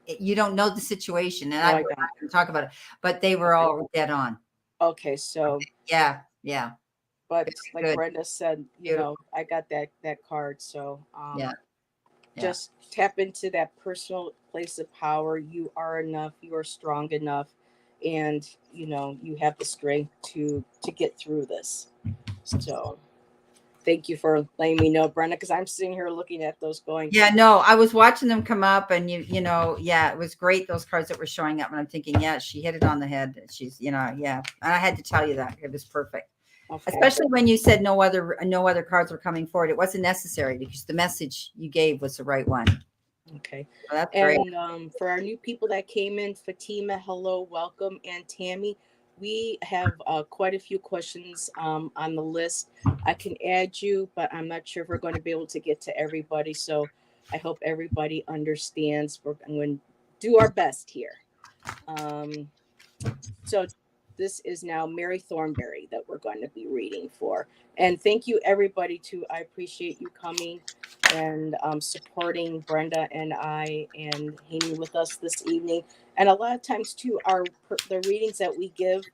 you don't know the situation, and no, we're I not don't. going to talk about it, but they were Okay. all dead on. Okay. So, Yeah. Yeah. but Very like good. Brenda said, Beautiful. I got that card. So, Yeah. Yeah. just tap into that personal place of power. You are enough. You are strong enough, and you have the strength to get through this. So, thank you for letting me know, Brenda, because I'm sitting here looking at those going, Yeah, no, I was watching them come up, and yeah, it was great, those cards that were showing up, and I'm thinking, yeah, she hit it on the head. She's, yeah. And I had to tell you that. It was perfect. Okay. especially when you said no other cards were coming forward. It wasn't necessary because the message you gave was the right one. So Okay. that's great. And for our new people that came in, Fatima, hello, welcome. And Tammy, we have quite a few questions on the list. I can add you, but I'm not sure if we're going to be able to get to everybody. So I hope everybody understands. We're going to do our best here. Um, so this is now Mary Thornberry that we're going to be reading for. And thank you, everybody, too. I appreciate you coming and supporting Brenda and I and hanging with us this evening. And a lot of times, too, the readings that we give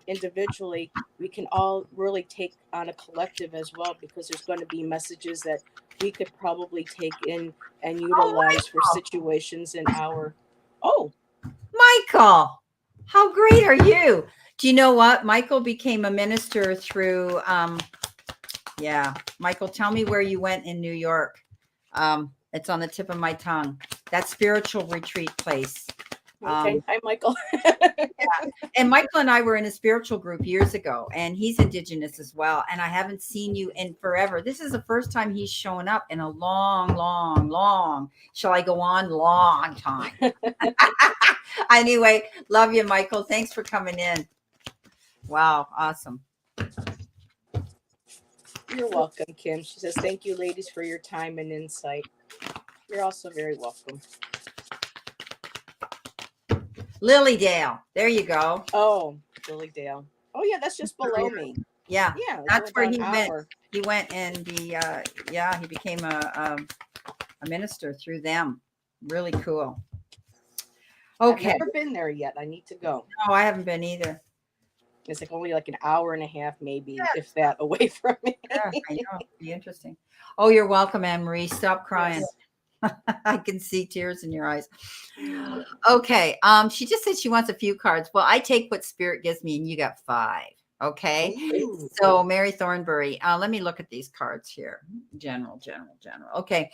individually, we can all really take on a collective as well, because there's going to be messages that we could probably take in and Oh, utilize for situations in our. Oh, Michael, how great are you? Do you know what? Michael became a minister through, yeah. Michael, tell me where you went in New York. It's on the tip of my tongue. That spiritual retreat place. okay. Um, Hi, Michael. and Michael and I were in a spiritual group years ago, and he's indigenous as well. And I haven't seen you in forever. This is the first time he's shown up in a long, long, long, shall I go on? Long time. Anyway, love you, Michael. Thanks for coming in. Wow, awesome. You're welcome, Kim. She says, "Thank you, ladies, for your time and insight." You're also very welcome. Lilydale. There you go. Oh, Billy Dale. Oh, yeah, that's just below me. Yeah, Yeah, it's only that's where about he an went. hour. He went and he became a minister through them. Really cool. I've Okay. never been there yet. I need to go. No, I haven't been either. It's like only like an hour and a half, maybe, if that, away from me. Yeah, I know. It'd be interesting. Oh, you're welcome, Anne Marie. Stop crying. Yes. I can see tears in your eyes. Okay. She just said she wants a few cards. Well, I take what spirit gives me, and you got 5. Okay. Ooh. So Mary Thornberry, let me look at these cards here. General. Okay.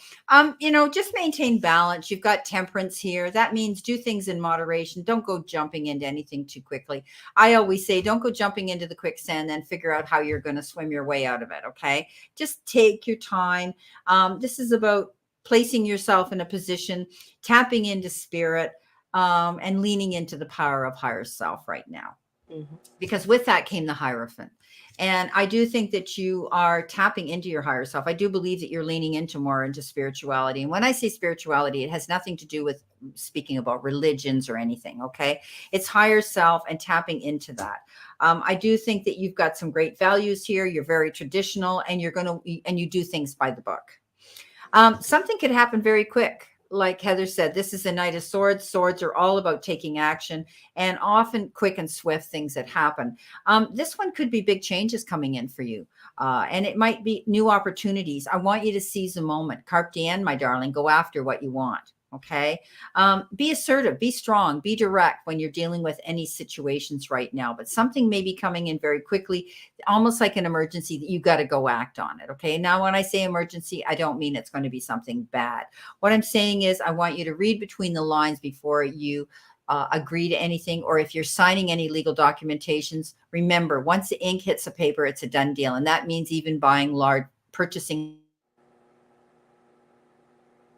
Just maintain balance. You've got temperance here. That means do things in moderation. Don't go jumping into anything too quickly. I always say, don't go jumping into the quicksand, then figure out how you're going to swim your way out of it. Okay. Just take your time. This is about placing yourself in a position, tapping into spirit, and leaning into the power of higher self right now. Mm-hmm. Because with that came the Hierophant. And I do think that you are tapping into your higher self. I do believe that you're leaning into spirituality. And when I say spirituality, it has nothing to do with speaking about religions or anything. Okay. It's higher self and tapping into that. I do think that you've got some great values here. You're very traditional, and you do things by the book. Something could happen very quick. Like Heather said, this is a Knight of Swords. Swords are all about taking action, and often quick and swift things that happen. This one could be big changes coming in for you. And it might be new opportunities. I want you to seize the moment. Carpe diem, my darling. Go after what you want. Okay. Be assertive, be strong, be direct when you're dealing with any situations right now. But something may be coming in very quickly, almost like an emergency that you got to go act on it. Okay. Now, when I say emergency, I don't mean it's going to be something bad. What I'm saying is, I want you to read between the lines before you agree to anything, or if you're signing any legal documentations. Remember, once the ink hits the paper, it's a done deal. And that means even purchasing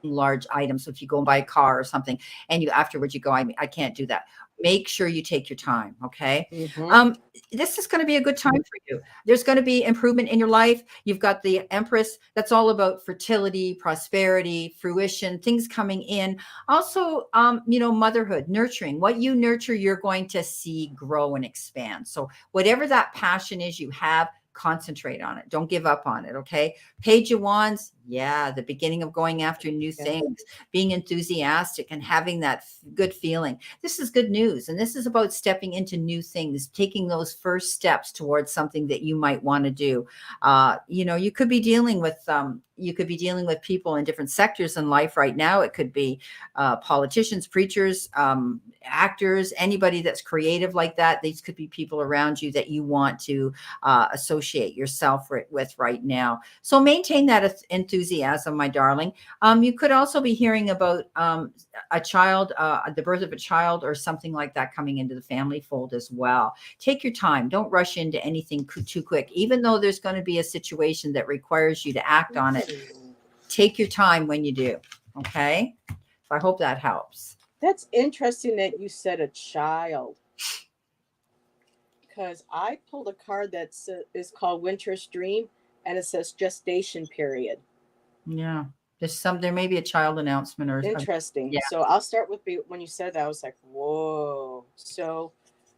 large items. So if you go and buy a car or something, and you afterwards you go, I can't do that. Make sure you take your time. Okay. Mm-hmm. This is going to be a good time for you. There's going to be improvement in your life. You've got the Empress. That's all about fertility, prosperity, fruition, things coming in. Also, motherhood, nurturing. What you nurture, you're going to see grow and expand. So whatever that passion is you have, concentrate on it. Don't give up on it. Okay. Page of Wands. Yeah. The beginning of going after new things, being enthusiastic and having that good feeling. This is good news. And this is about stepping into new things, taking those first steps towards something that you might want to do. You could be dealing with you could be dealing with people in different sectors in life right now. It could be politicians, preachers, actors, anybody that's creative like that. These could be people around you that you want to associate yourself with right now. So maintain that enthusiasm, my darling. You could also be hearing about a child, the birth of a child or something like that coming into the family fold as well. Take your time. Don't rush into anything too quick. Even though there's going to be a situation that requires you to act on it, Ooh. take your time when you do. Okay. So I hope that helps. That's interesting that you said a child, because I pulled a card that is called Winter's Dream, and it says gestation period. Yeah. There may be a child announcement or Interesting. yeah. So I'll start with when you said that, I was like, whoa. So,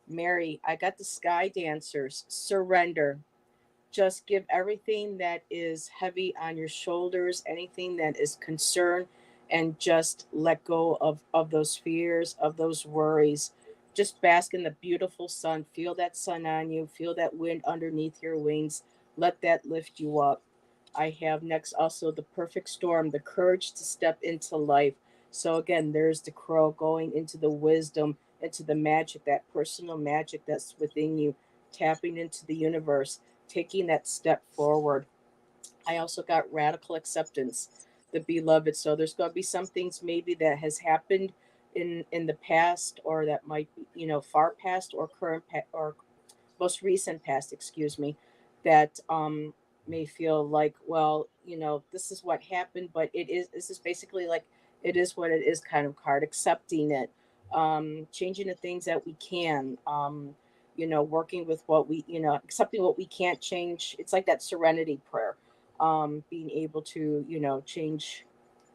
Mary, I got the sky dancers. Surrender. Just give everything that is heavy on your shoulders, anything that is concern, and just let go of those fears, of those worries. Just bask in the beautiful sun. Feel that sun on you. Feel that wind underneath your wings. Let that lift you up. I have next also the perfect storm, the courage to step into life. So again, there's the crow going into the wisdom, into the magic, that personal magic that's within you, tapping into the universe, taking that step forward. I also got radical acceptance, the beloved. So there's going to be some things maybe that has happened in the past, or that might be, far past or current or most recent past, excuse me, that may feel like, well, this is what happened, but this is basically like, it is what it is kind of card, accepting it, changing the things that we can, working with what we, accepting what we can't change. It's like that serenity prayer, being able to, change,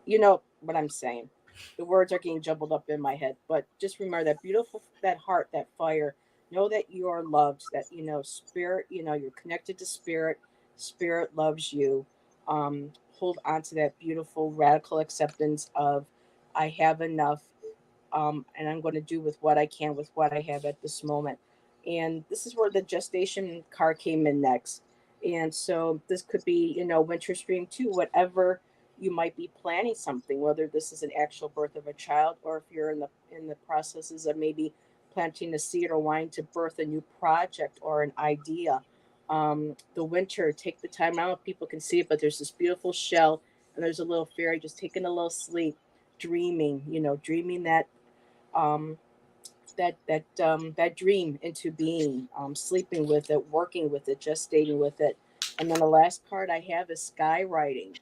what I'm saying. The words are getting jumbled up in my head, but just remember that beautiful, that heart, that fire. Know that you are loved, that, spirit, you're connected to spirit. Spirit loves you. Hold on to that beautiful radical acceptance of, I have enough, and I'm going to do with what I can with what I have at this moment. And this is where the gestation card came in next. And so this could be, winter stream too, whatever you might be planning something, whether this is an actual birth of a child, or if you're in the processes of maybe planting a seed or wanting to birth a new project or an idea. The winter, take the time. I don't know if people can see it, but there's this beautiful shell, and there's a little fairy just taking a little sleep, dreaming, dreaming um, that dream into being, sleeping with it, working with it, gestating with it. And then the last card I have is skywriting.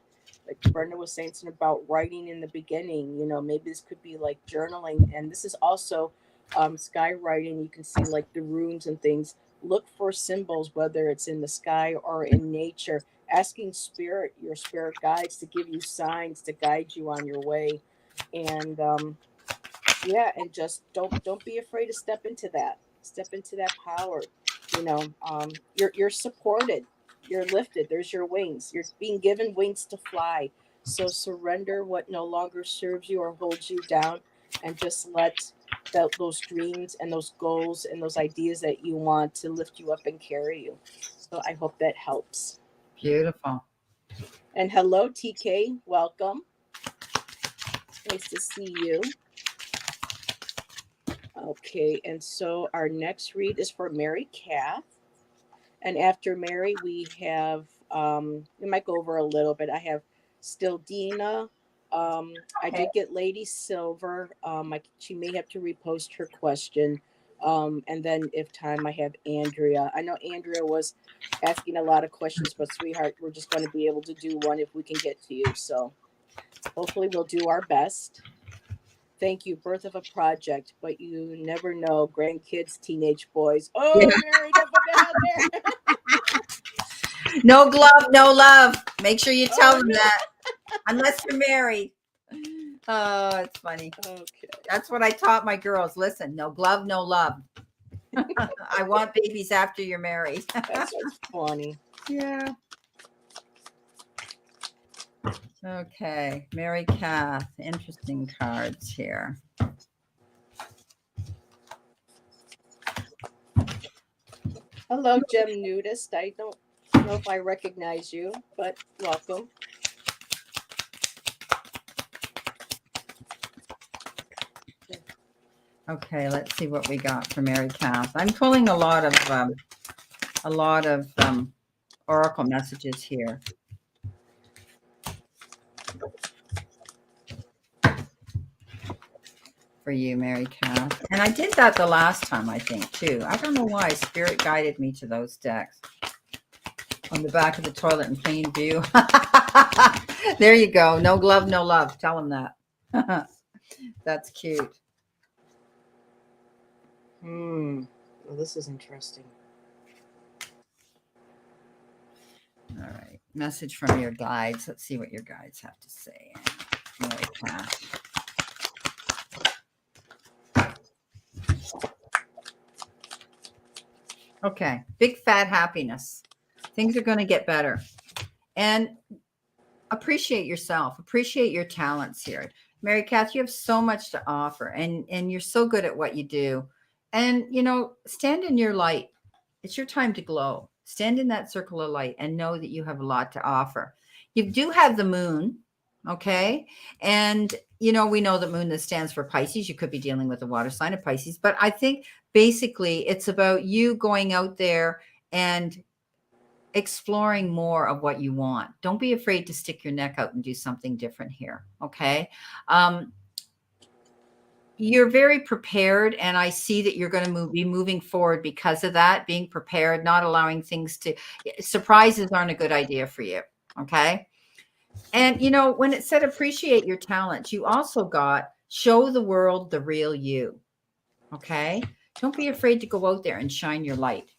Like Brenda was saying something about writing in the beginning. Maybe this could be like journaling, and this is also skywriting. You can see like the runes and things. Look for symbols, whether it's in the sky or in nature. Asking spirit, your spirit guides, to give you signs to guide you on your way. And yeah, and just don't be afraid to step into that power. You're supported, you're lifted, there's your wings, you're being given wings to fly. So surrender what no longer serves you or holds you down, and just let those dreams and those goals and those ideas that you want to lift you up and carry you. So I hope that helps. Beautiful. And hello, TK, welcome. It's nice to see you. Okay, and so our next read is for Mary Kath. And after Mary, we have, we might go over a little bit. I have still Dina. I Okay. did get Lady Silver. She may have to repost her question. And then, if time, I have Andrea. I know Andrea was asking a lot of questions, but sweetheart, we're just going to be able to do one if we can get to you. So hopefully, we'll do our best. Thank you, birth of a project, but you never know. Grandkids, teenage boys. Yeah. Oh, Mary, don't put that out there. No glove, no love. Make sure you tell Oh, them no. that, unless you're married. Oh, it's funny. Okay. That's what I taught my girls. Listen, no glove, no love. I want babies after you're married. That's what's funny. Yeah. Okay. Mary Kath. Interesting cards here. Hello, Gem Nudist. I don't know if I recognize you, but welcome. Okay, let's see what we got for Mary Kath. I'm pulling a lot of oracle messages here for you, Mary Kath. And I did that the last time, I think, too. I don't know why Spirit guided me to those decks. On the back of the toilet in plain view. There you go. No glove, no love. Tell them that. That's cute. Well, this is interesting. All right. Message from your guides. Let's see what your guides have to say. Mary Kath. Okay. Big fat happiness. Things are going to get better. And appreciate yourself. Appreciate your talents here. Mary Kath, you have so much to offer and you're so good at what you do. And, stand in your light. It's your time to glow. Stand in that circle of light and know that you have a lot to offer. You do have the moon, okay? And, we know the moon that stands for Pisces. You could be dealing with a water sign of Pisces. But I think basically it's about you going out there and exploring more of what you want. Don't be afraid to stick your neck out and do something different here, okay? Um, you're very prepared, and I see that you're going to be moving forward because of that, being prepared, not allowing things to surprises aren't a good idea for you, okay? And when it said appreciate your talents, you also got show the world the real you, okay? Don't be afraid to go out there and shine your light.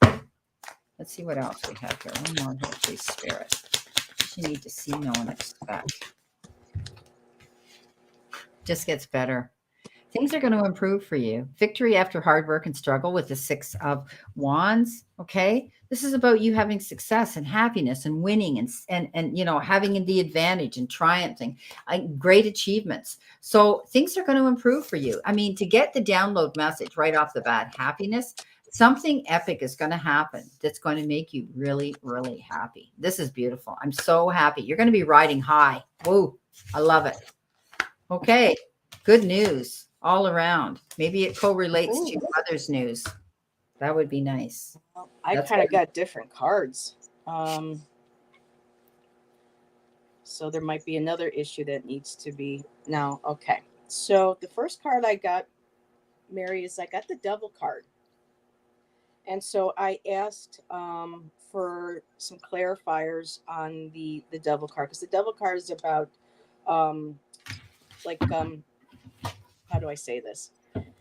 Let's see what else we have here. One more here, please, Spirit. You need to see, know, and expect. Just gets better. Things are going to improve for you. Victory after hard work and struggle with the 6 of Wands. Okay. This is about you having success and happiness and winning and having the advantage and triumphing, great achievements. So things are going to improve for you. I mean, to get the download message right off the bat, happiness, something epic is going to happen that's going to make you really, really happy. This is beautiful. I'm so happy. You're going to be riding high. Woo. I love it. Okay. Good news all around. Maybe it correlates to Ooh. your mother's news. That would be nice. Well, I That's kind why. of got different cards. So there might be another issue that needs to be now. Okay. So the first card I got, Mary, is I got the Devil card. And so I asked for some clarifiers on the Devil card, because the Devil card is about um, like how do I say this?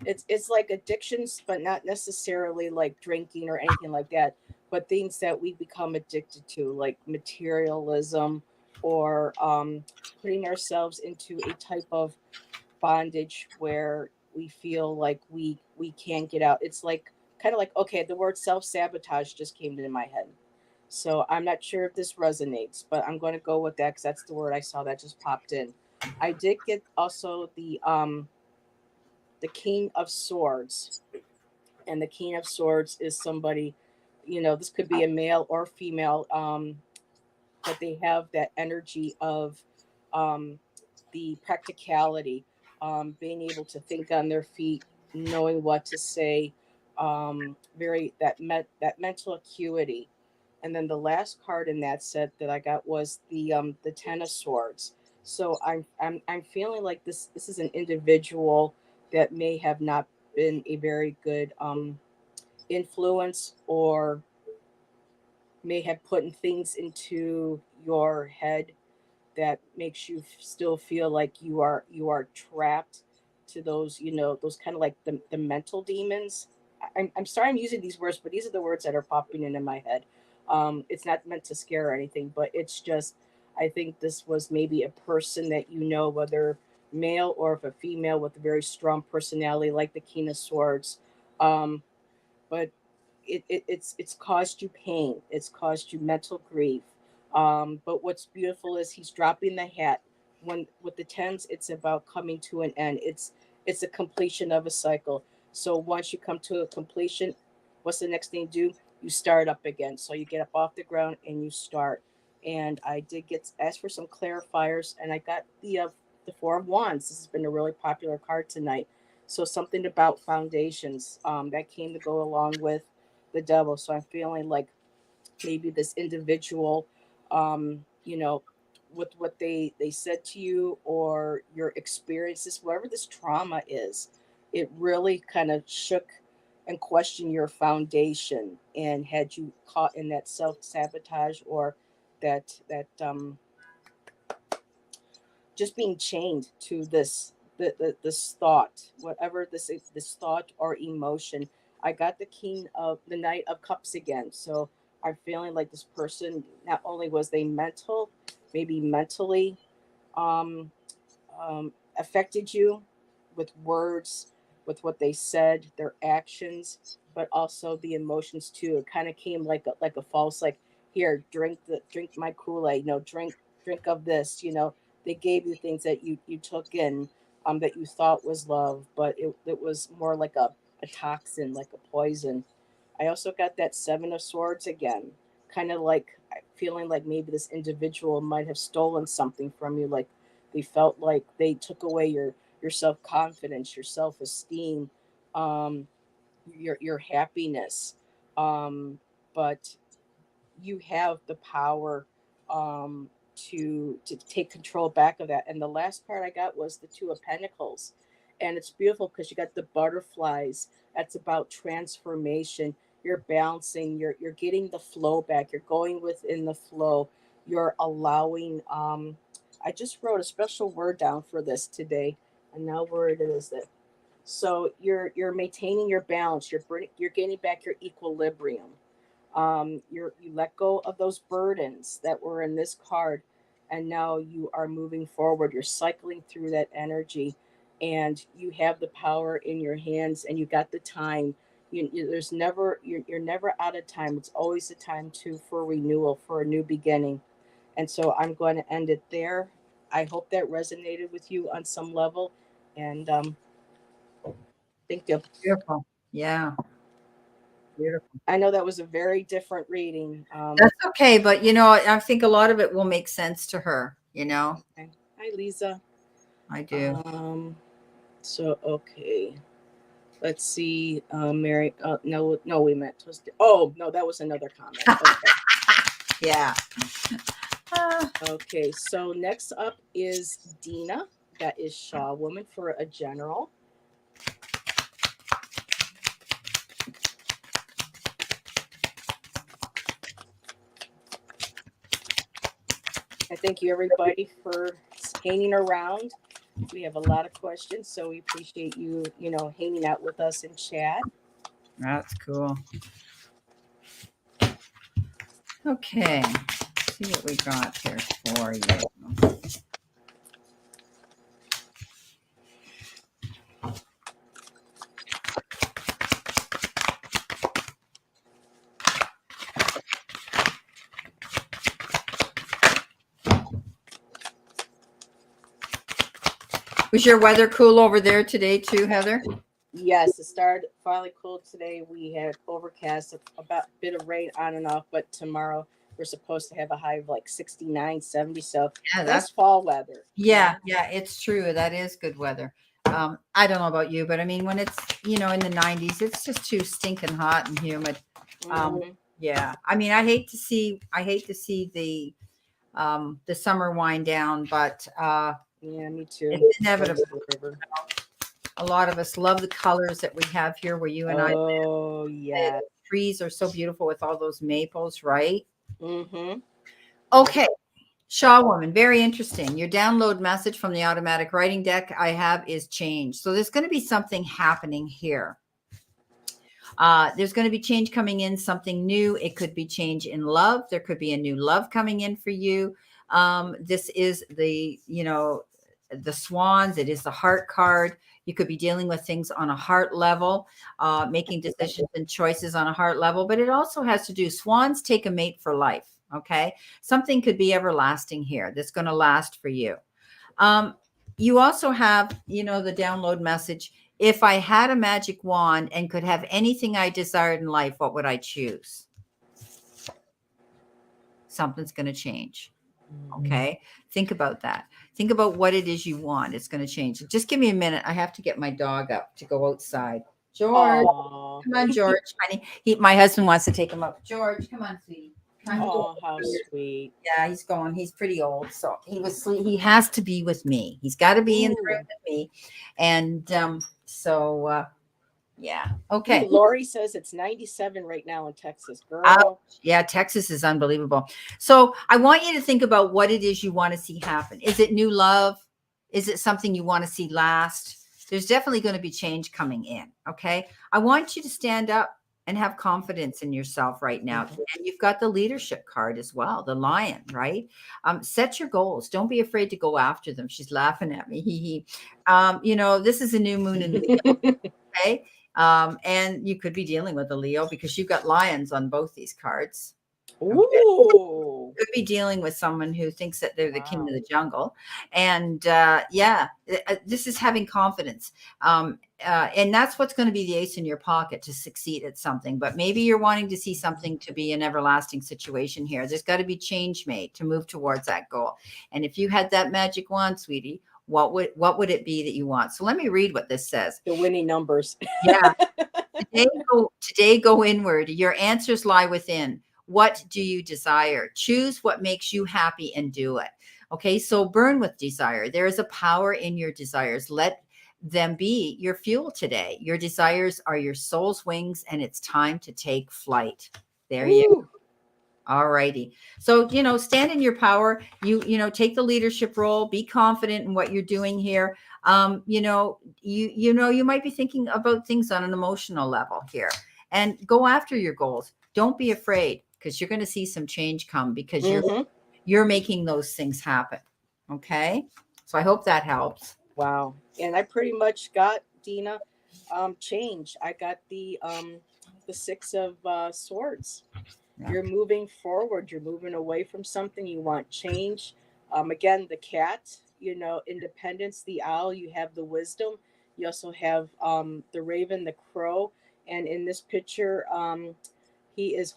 It's like addictions, but not necessarily like drinking or anything like that, but things that we become addicted to, like materialism or putting ourselves into a type of bondage where we feel like we can't get out. It's like kind of like, okay, the word self sabotage just came into my head. So I'm not sure if this resonates, but I'm going to go with that because that's the word I saw that just popped in. I did get also the King of Swords, and the King of Swords is somebody, this could be a male or female, but they have that energy of um, the practicality, being able to think on their feet, knowing what to say, very that mental acuity. And then the last card in that set that I got was the Ten of Swords. So I'm feeling like this is an individual that may have not been a very good influence, or may have put things into your head that makes you still feel like you are trapped to those, those kind of like the mental demons. I'm sorry I'm using these words, but these are the words that are popping into my head. It's not meant to scare or anything, but it's just, I think this was maybe a person that, whether male or if a female, with a very strong personality like the King of Swords. But it's caused you pain. It's caused you mental grief. But what's beautiful is he's dropping the hat. When with the tens, it's about coming to an end. It's a completion of a cycle. So once you come to a completion, what's the next thing you do? You start up again. So you get up off the ground and you start. And I did get asked for some clarifiers, and I got the Four of Wands. This has been a really popular card tonight. So something about foundations that came to go along with the devil. So I'm feeling like maybe this individual, you know, with what they said to you or your experiences, whatever this trauma is, it really kind of shook and questioned your foundation and had you caught in that self sabotage or that just being chained to this thought, whatever this thought or emotion. I got the king of the knight of cups again, so I'm feeling like this person, not only was they mental, maybe mentally um affected you with words, with what they said, their actions, but also the emotions too. It kind of came like a false, like, here, drink my Kool-Aid, drink of this. They gave you things that you took in, that you thought was love, but it was more like a toxin, like a poison. I also got that Seven of Swords again, kind of like feeling like maybe this individual might have stolen something from you, like they felt like they took away your self confidence, your self esteem, um, your happiness. Um, but you have the power to take control back of that. And the last card I got was the Two of Pentacles, and it's beautiful because you got the butterflies. That's about transformation. You're balancing. You're getting the flow back. You're going within the flow. You're allowing. I just wrote a special word down for this today, and now where it is that. So you're maintaining your balance. You're getting back your equilibrium. You let go of those burdens that were in this card, and now you are moving forward. You're cycling through that energy, and you have the power in your hands, and you got the time. There's never you're never out of time. It's always the time to for renewal, for a new beginning. And so I'm going to end it there. I hope that resonated with you on some level, and thank you. Beautiful. Yeah. Beautiful. I know that was a very different reading. That's okay, but I think a lot of it will make sense to her. Okay. Hi, Lisa. I do. Um, so okay, let's see. Mary. No, no, we meant. Oh no, that was another comment. Okay. Yeah. Ah, Okay. So next up is Dina. That is Shaw Woman for a general. I thank you everybody for hanging around. We have a lot of questions, so we appreciate you, hanging out with us in chat. that's cool. Okay. See what we got here for you. Was your weather cool over there today too, Heather? Yes, it started finally cool today. We had overcast, about a bit of rain on and off, but tomorrow we're supposed to have a high of like 69, 70. So Yeah, that's fall weather, yeah, it's true. That is good weather. I don't know about you, but I mean, when it's in the 90s, it's just too stinking hot and humid. Um, Hmm. yeah, I mean, I hate to see the summer wind down, but Yeah, me it's too. inevitable. Close to the river. A lot of us love the colors that we have here, where you and I live. Oh, yeah. The trees are so beautiful with all those maples, right? Mm-hmm. Yep. Okay. Shaw woman, very interesting. Your download message from the automatic writing deck I have is change. So there's going to be something happening here. There's going to be change coming in, something new. It could be change in love. There could be a new love coming in for you. This is the swans. It is the heart card. You could be dealing with things on a heart level, making decisions and choices on a heart level, but it also has to do, swans take a mate for life. Okay. Something could be everlasting here that's going to last for you. Um, you also have, the download message. If I had a magic wand and could have anything I desired in life, what would I choose? Something's going to change. Mhm. Okay. Think about that. Think about what it is you want. It's going to change. Just give me a minute. I have to get my dog up to go outside. George, Aw. come on, George, honey. My husband wants to take him up. George, come on, sweetie. Time to go. Oh, how sweet. Yeah, he's going. He's pretty old, so he has to be with me. He's got to be in the room Ooh. with me, and yeah. Ooh, Okay. Lori says it's 97 right now in Texas. Ouch. Girl. Yeah, Texas is unbelievable. So I want you to think about what it is you want to see happen. Is it new love? Is it something you want to see last? There's definitely going to be change coming in. Okay. I want you to stand up and have confidence in yourself right now. Mhm. And you've got the leadership card as well, the lion, right? Set your goals. Don't be afraid to go after them. She's laughing at me. Hee hee. This is a new moon in Leo. Okay. And you could be dealing with a Leo because you've got lions on both these cards. Okay. Ooh. Could be dealing with someone who thinks that they're the king of Wow. the jungle. And this is having confidence. And that's what's going to be the ace in your pocket to succeed at something. But maybe you're wanting to see something to be an everlasting situation here. There's got to be change made to move towards that goal. And if you had that magic wand, sweetie, what would it be that you want? So let me read what this says. The winning numbers. Yeah. Today go inward. Your answers lie within. What do you desire? Choose what makes you happy and do it. Okay, so burn with desire. There is a power in your desires. Let them be your fuel today. Your desires are your soul's wings, and it's time to take flight. There you Ooh. all righty. So, stand in your power. Take the leadership role, be confident in what you're doing here. You might be thinking about things on an emotional level here and go after your goals. Don't be afraid because you're going to see some change come because you're Mm-hmm. you're making those things happen. Okay? So I hope that helps. Wow. And I pretty much got Dina change. I got the six of swords. Yeah. You're moving forward, you're moving away from something, you want change. Again, the cat, independence, the owl, you have the wisdom. You also have the raven, the crow, and in this picture, he is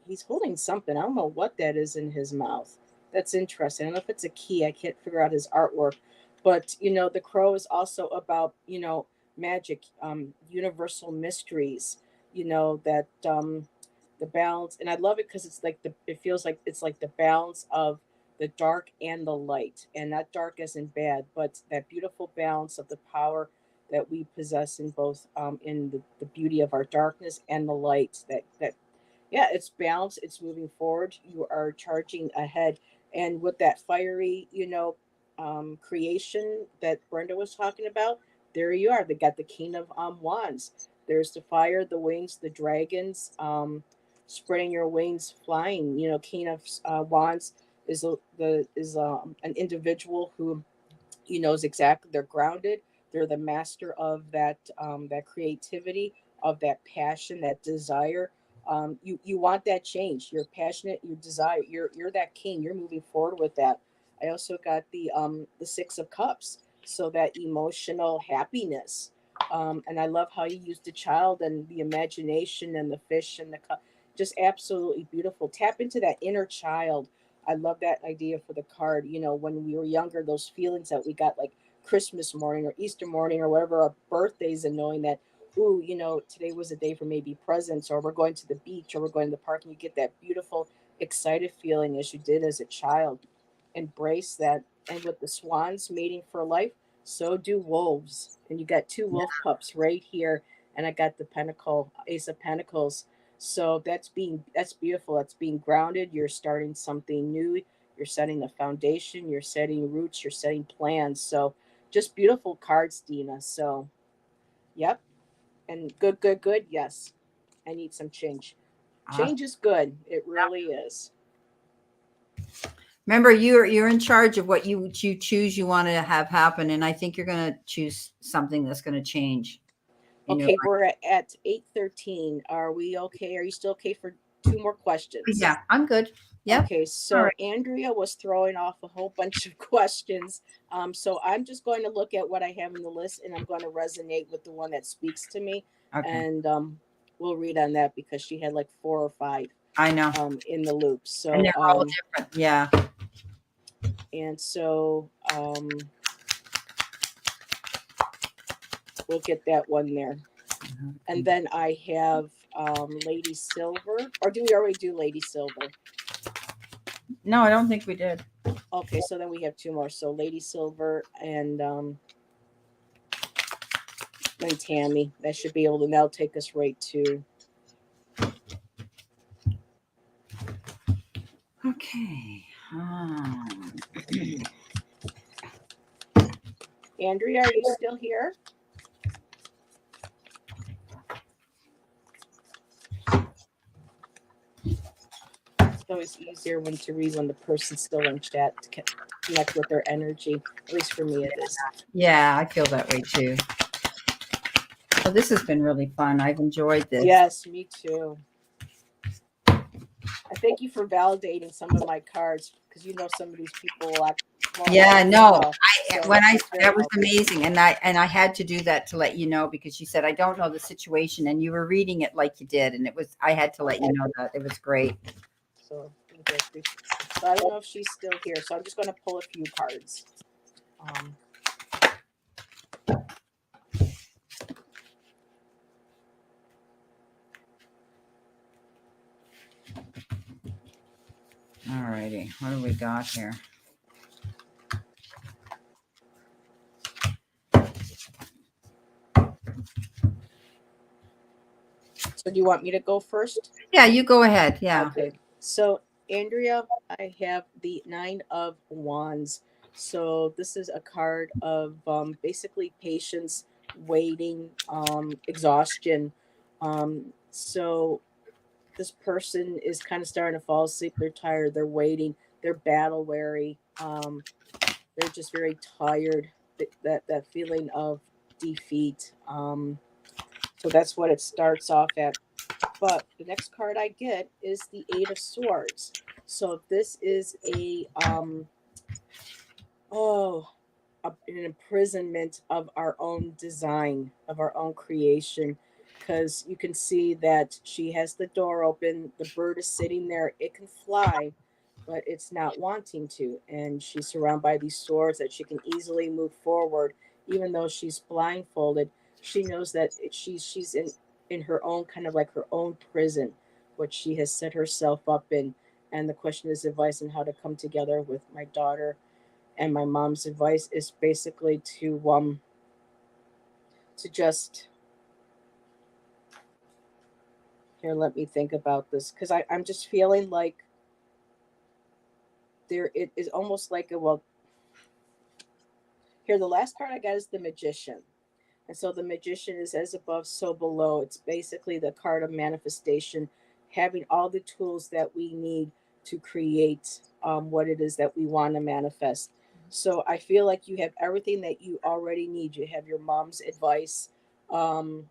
he's holding something. I don't know what that is in his mouth. That's interesting. I don't know if it's a key. I can't figure out his artwork. But the crow is also about magic, universal mysteries. That the balance, and I love it because it's like it feels like it's like the balance of the dark and the light, and not dark as in bad, but that beautiful balance of the power that we possess in both in the beauty of our darkness and the light that yeah, it's balanced, it's moving forward, you are charging ahead. And with that fiery creation that Brenda was talking about, there you are. They got the king of wands. There's the fire, the wings, the dragons, spreading your wings, flying. King of wands is an individual who knows exactly, they're grounded, they're the master of that creativity, of that passion, that desire. You want that change, you're passionate, you desire, you're that king, you're moving forward with that. I also got the six of cups, so that emotional happiness. And I love how you used the child and the imagination and the fish and the cup. Just absolutely beautiful. Tap into that inner child. I love that idea for the card. When we were younger, those feelings that we got, like Christmas morning or Easter morning or whatever, our birthdays, and knowing that, ooh, today was a day for maybe presents, or we're going to the beach, or we're going to the park, and you get that beautiful, excited feeling as you did as a child. Embrace that. And with the swans mating for life, so do wolves. And you got two wolf pups right here. And I got the pentacle, ace of pentacles. So that's beautiful. That's being grounded. You're starting something new. You're setting a foundation. You're setting roots. You're setting plans. So just beautiful cards, Dina. So yep. And good, good, good. Yes. I need some change. Awesome. Change is good. It really is. Remember, you're in charge of what you choose you want to have happen, and I think you're going to choose something that's going to change in your Okay, life. we're at 8:13. Are we okay? Are you still okay for two more questions? Yeah, I'm good. Yep. Okay, All so right. Andrea was throwing off a whole bunch of questions. So I'm just going to look at what I have in the list, and I'm going to resonate with the one that speaks to me, Okay. and we'll read on that because she had like four or five I know. in the loop. And So they're all different. Yeah. And so we'll get that one there. And then I have Lady Silver. Or do we already do Lady Silver? No, I don't think we did. Okay, so then we have two more. So Lady Silver and Tammy. That should be able to now take us right to. Okay. Andrea, are you still here? It's always easier when to read when the person's still in chat to connect with their energy. At least for me, it is. Yeah, I feel that way too. So this has been really fun. I've enjoyed this. Yes, me too. I thank you for validating some of my cards because you know some of these people will act. Yeah, no. So When I that's very that was helpful. amazing, and I had to do that to let you know because you said I don't know the situation, and you were reading it like you did, and it was I had to let you know that it was great. So thank you. I appreciate it. So I don't know if she's still here, so I'm just going to pull a few cards. All righty, what do we got here? So do you want me to go first? Yeah, you go ahead. Yeah. Okay. So Andrea, I have the Nine of Wands. So this is a card of basically patience, waiting, exhaustion. So this person is kind of starting to fall asleep. They're tired. They're waiting. They're battle weary. They're just very tired. That feeling of defeat. So that's what it starts off at. But the next card I get is the Eight of Swords. So this is oh an imprisonment of our own design, of our own creation. Because you can see that she has the door open, the bird is sitting there, it can fly, but it's not wanting to. And she's surrounded by these swords that she can easily move forward, even though she's blindfolded. She knows that she's in her own kind of like her own prison, which she has set herself up in. And the question is advice on how to come together with my daughter, and my mom's advice is basically to just here, let me think about this, because I'm just feeling like there it is almost like a well here the last card I got is the Magician. And so the Magician is as above so below. It's basically the card of manifestation, having all the tools that we need to create what it is that we want to manifest. So I feel like you have everything that you already need. You have your mom's advice, um,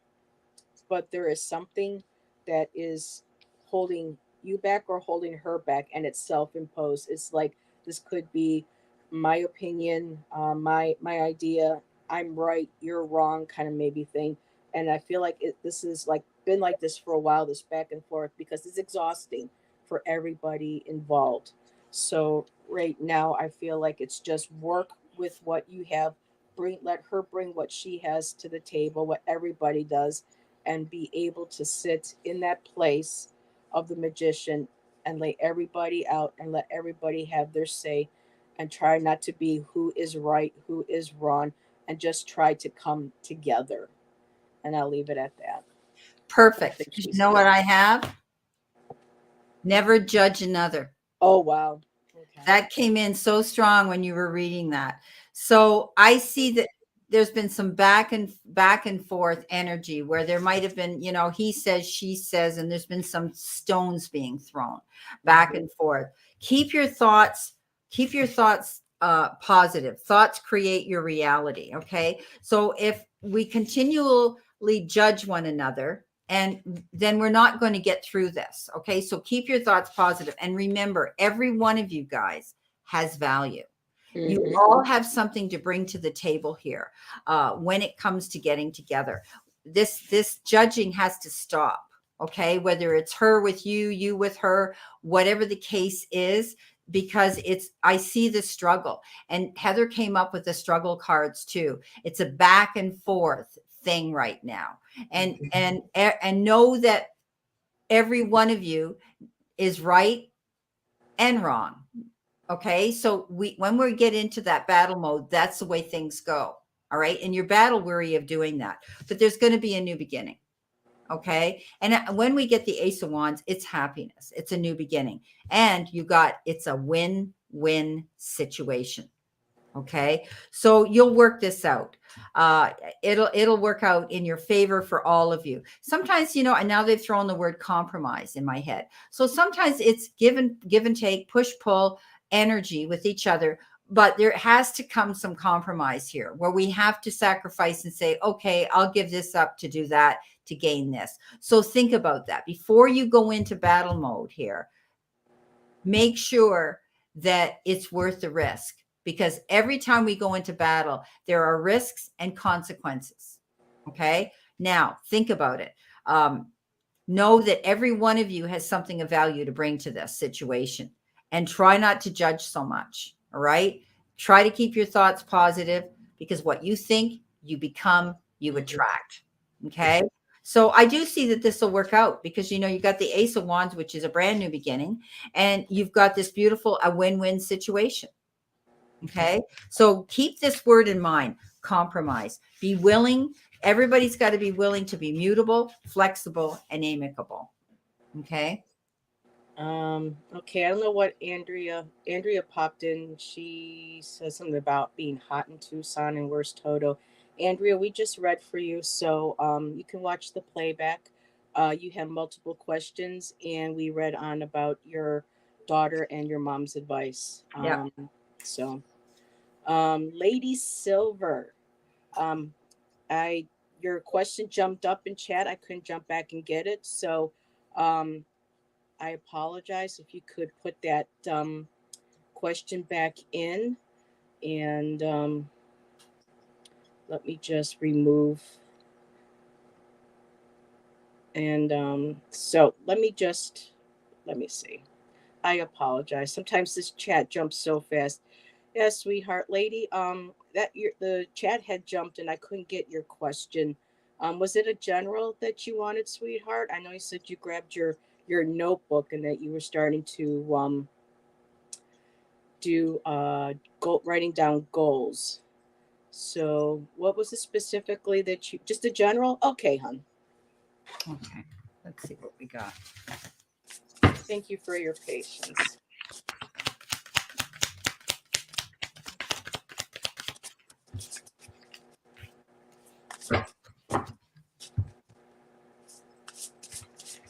but there is something that is holding you back or holding her back, and it's self-imposed. It's like this could be my opinion, my idea. I'm right, you're wrong, kind of maybe thing. And I feel like this is like been like this for a while, this back and forth, because it's exhausting for everybody involved. So right now I feel like it's just work with what you have, bring let her bring what she has to the table, what everybody does, and be able to sit in that place of the Magician and lay everybody out and let everybody have their say, and try not to be who is right, who is wrong, and just try to come together. And I'll leave it at that. I Perfect. think You she's know what here. I have? Never judge another. Oh, wow. Okay. That came in so strong when you were reading that. So I see that there's been some back and forth energy where there might have been, he says, she says, and there's been some stones being thrown back and forth. Keep your thoughts positive. Thoughts create your reality. Okay. So if we continually judge one another, and then we're not going to get through this. Okay. So keep your thoughts positive. And remember, every one of you guys has value. You Mm-hmm. all have something to bring to the table here when it comes to getting together. This judging has to stop. Okay. Whether it's her with you, you with her, whatever the case is, because I see the struggle, and Heather came up with the struggle cards too. It's a back and forth thing right now. And know that every one of you is right and wrong. Okay. So when we get into that battle mode, that's the way things go. All right. And you're battle weary of doing that, but there's going to be a new beginning. Okay. And when we get the Ace of Wands, it's happiness. It's a new beginning. And it's a win-win situation. Okay. So you'll work this out. Uh, it'll work out in your favor for all of you. Sometimes, and now they've thrown the word compromise in my head. So sometimes it's give and take, push, pull energy with each other. But there has to come some compromise here where we have to sacrifice and say, okay, I'll give this up to do that, to gain this. So think about that before you go into battle mode here. Make sure that it's worth the risk, because every time we go into battle, there are risks and consequences. Okay. Now think about it. Know that every one of you has something of value to bring to this situation, and try not to judge so much. All right. Try to keep your thoughts positive, because what you think, you become, you attract. Okay. So I do see that this will work out, because, you got the Ace of Wands, which is a brand new beginning, and you've got this beautiful, a win-win situation. Okay. So keep this word in mind, compromise, be willing. Everybody's got to be willing to be mutable, flexible, and amicable. Okay. Okay, I don't know what Andrea popped in. She says something about being hot in Tucson and where's Toto. Andrea, we just read for you, so you can watch the playback. You have multiple questions, and we read on about your daughter and your mom's advice. Yeah. So, Lady Silver, um, I your question jumped up in chat. I couldn't jump back and get it, so um, I apologize. If you could put that question back in, and let me just remove. And so let me see. I apologize. Sometimes this chat jumps so fast. Yeah, sweetheart lady. The chat had jumped and I couldn't get your question. Was it a general that you wanted, sweetheart? I know you said you grabbed your notebook and that you were starting to do writing down goals. So, what was it specifically that you just a general? Okay, hon. Okay. Let's see what we got. Thank you for your patience.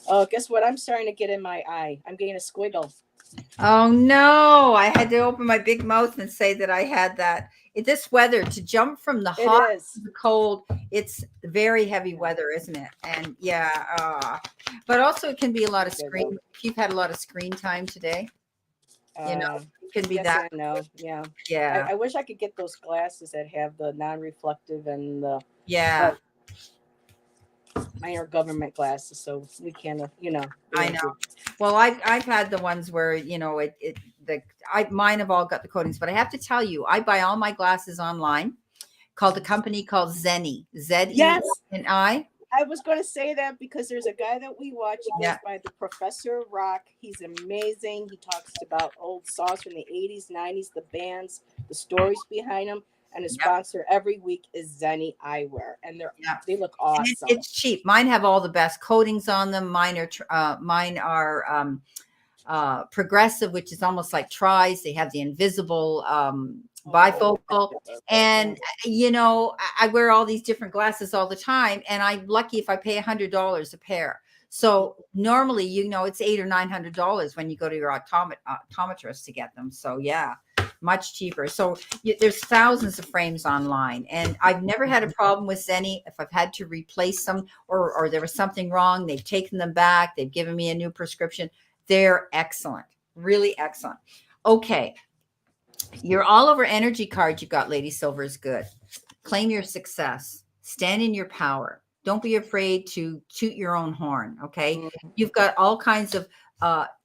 Oh, guess what? I'm starting to get in my eye. I'm getting a squiggle. Oh no, I had to open my big mouth and say that I had that. This weather, to jump from the It hot to is. the cold, it's very heavy weather, isn't it? And yeah, but also it can be a lot of screen. If you've had a lot of screen time today, Uh, it can be yes that. and no. Yeah. Yeah, I wish I could get those glasses that have the non-reflective and the, yeah, but mine are government glasses, so we can't, they I don't know. do. Well, I've had the ones where mine have all got the coatings, but I have to tell you, I buy all my glasses online. Called a company called Zenni, Yes, Zeni. I was going to say that because there's a guy that we watch. He goes Yeah, by the Professor of Rock. He's amazing. He talks about old songs from the 80s, 90s, the bands, the stories behind them. And his yep, sponsor every week is Zenni Eyewear. And yeah. they look And awesome. it's cheap. Mine have all the best coatings on them. Mine are progressive, which is almost like tries. They have the invisible Oh, bifocal. yeah. And I wear all these different glasses all the time, and I'm lucky if I pay $100 a pair. So normally, it's $800 or $900 when you go to your optometrist to get them. So yeah, much cheaper. So there's thousands of frames online, and I've never had a problem with any. If I've had to replace them, or there was something wrong, they've taken them back. They've given me a new prescription. They're excellent, really excellent. Okay, your all over energy card you got, Lady Silver, is good. Claim your success. Stand in your power. Don't be afraid to toot your own horn. Okay. Mm-hmm. You've got all kinds of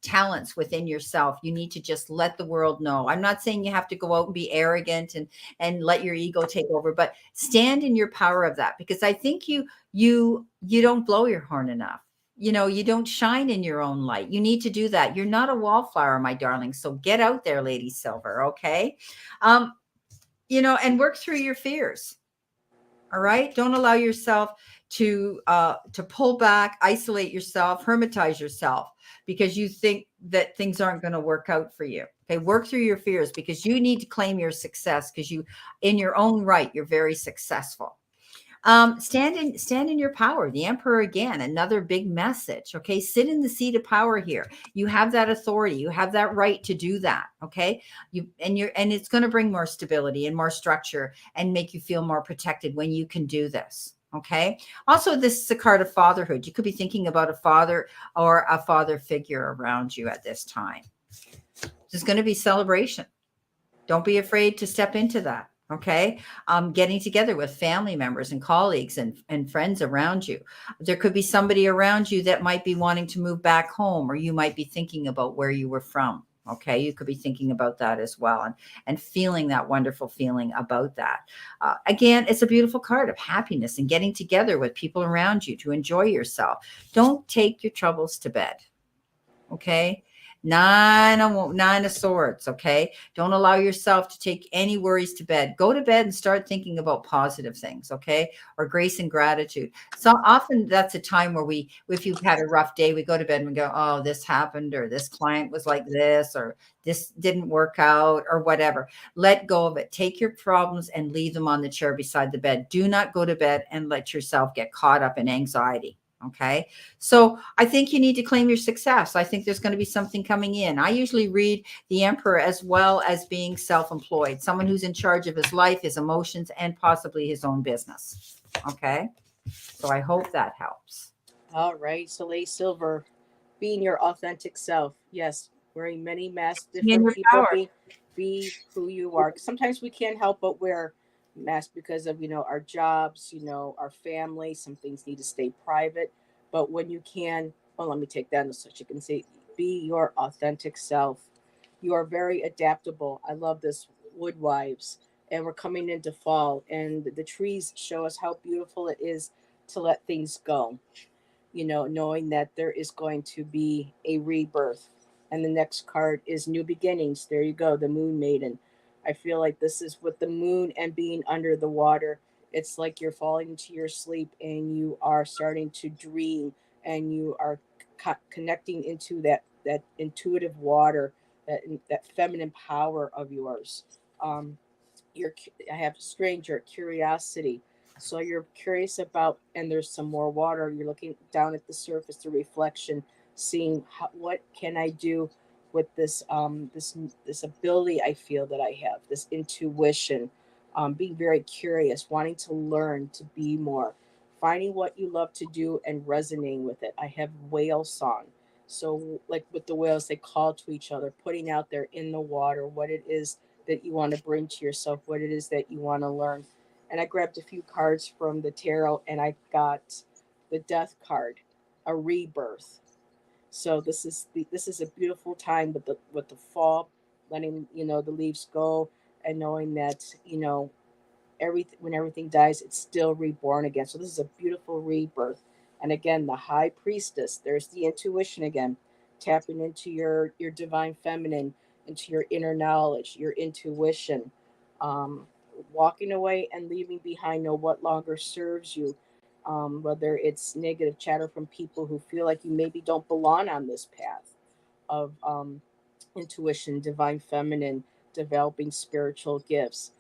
talents within yourself. You need to just let the world know. I'm not saying you have to go out and be arrogant and let your ego take over, but stand in your power of that, because I think you don't blow your horn enough. You don't shine in your own light. You need to do that. You're not a wallflower, my darling. So get out there, Lady Silver. Okay. Um, and work through your fears. All right. Don't allow yourself to pull back, isolate yourself, hermitize yourself because you think that things aren't going to work out for you. Okay. Work through your fears because you need to claim your success because in your own right, you're very successful. Stand in your power. The emperor again, another big message. Okay. Sit in the seat of power here. You have that authority. You have that right to do that. Okay. And it's going to bring more stability and more structure and make you feel more protected when you can do this. Okay. Also, this is a card of fatherhood. You could be thinking about a father or a father figure around you at this time. There's going to be celebration. Don't be afraid to step into that. Okay. Getting together with family members and colleagues and friends around you. There could be somebody around you that might be wanting to move back home, or you might be thinking about where you were from. Okay. You could be thinking about that as well and feeling that wonderful feeling about that. Again, it's a beautiful card of happiness and getting together with people around you to enjoy yourself. Don't take your troubles to bed. Okay. Nine of swords. Okay. Don't allow yourself to take any worries to bed. Go to bed and start thinking about positive things. Okay. Or grace and gratitude. So often that's a time where if you've had a rough day, we go to bed and we go, oh, this happened, or this client was like this, or this didn't work out, or whatever. Let go of it. Take your problems and leave them on the chair beside the bed. Do not go to bed and let yourself get caught up in anxiety. Okay. So I think you need to claim your success. I think there's going to be something coming in. I usually read the emperor as well as being self-employed, someone who's in charge of his life, his emotions, and possibly his own business. Okay. So I hope that helps. All right. So, Lay Silver, being your authentic self. Yes, wearing many masks, Be in different your people. power. Be who you are. Sometimes we can't help but wear masks because of our jobs, our family. Some things need to stay private. But when you can, well, let me take that so you can say, be your authentic self. You are very adaptable. I love this, wood wives, and we're coming into fall, and the trees show us how beautiful it is to let things go, knowing that there is going to be a rebirth. And the next card is new beginnings. There you go, the moon maiden. I feel like this is with the moon and being under the water. It's like you're falling into your sleep and you are starting to dream, and you are connecting into that intuitive water, that feminine power of yours. Um, you're I have stranger curiosity. So you're curious about, and there's some more water. You're looking down at the surface, the reflection, seeing what can I do with this ability I feel that I have, this intuition, being very curious, wanting to learn, to be more, finding what you love to do and resonating with it. I have whale song. So like with the whales, they call to each other, putting out there in the water what it is that you want to bring to yourself, what it is that you want to learn. And I grabbed a few cards from the tarot, and I got the death card, a rebirth. So this is a beautiful time with the fall, letting the leaves go, and knowing that everything, when everything dies, it's still reborn again. So this is a beautiful rebirth. And again, the high priestess, there's the intuition again, tapping into your divine feminine, into your inner knowledge, your intuition, um, walking away and leaving behind no what longer serves you, whether it's negative chatter from people who feel like you maybe don't belong on this path of intuition, divine feminine, developing spiritual gifts.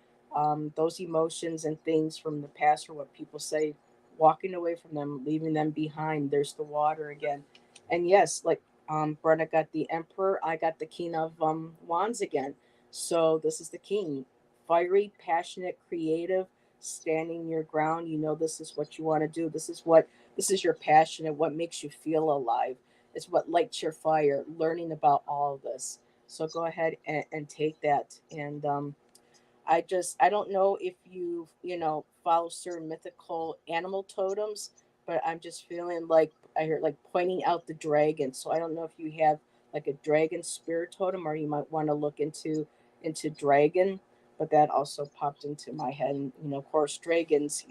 Those emotions and things from the past, or what people say, walking away from them, leaving them behind. There's the water again. And yes, like Brenda got the Emperor, I got the King of Wands again. So this is the King. Fiery, passionate, creative, standing your ground. This is what you want to do. This is your passion and what makes you feel alive. It's what lights your fire, learning about all of this. So go ahead and take that. And I don't know if you follow certain mythical animal totems, but I'm just feeling like I heard like pointing out the dragon. So I don't know if you have like a dragon spirit totem, or you might want to look into dragon. But that also popped into my head. And, of course, dragons,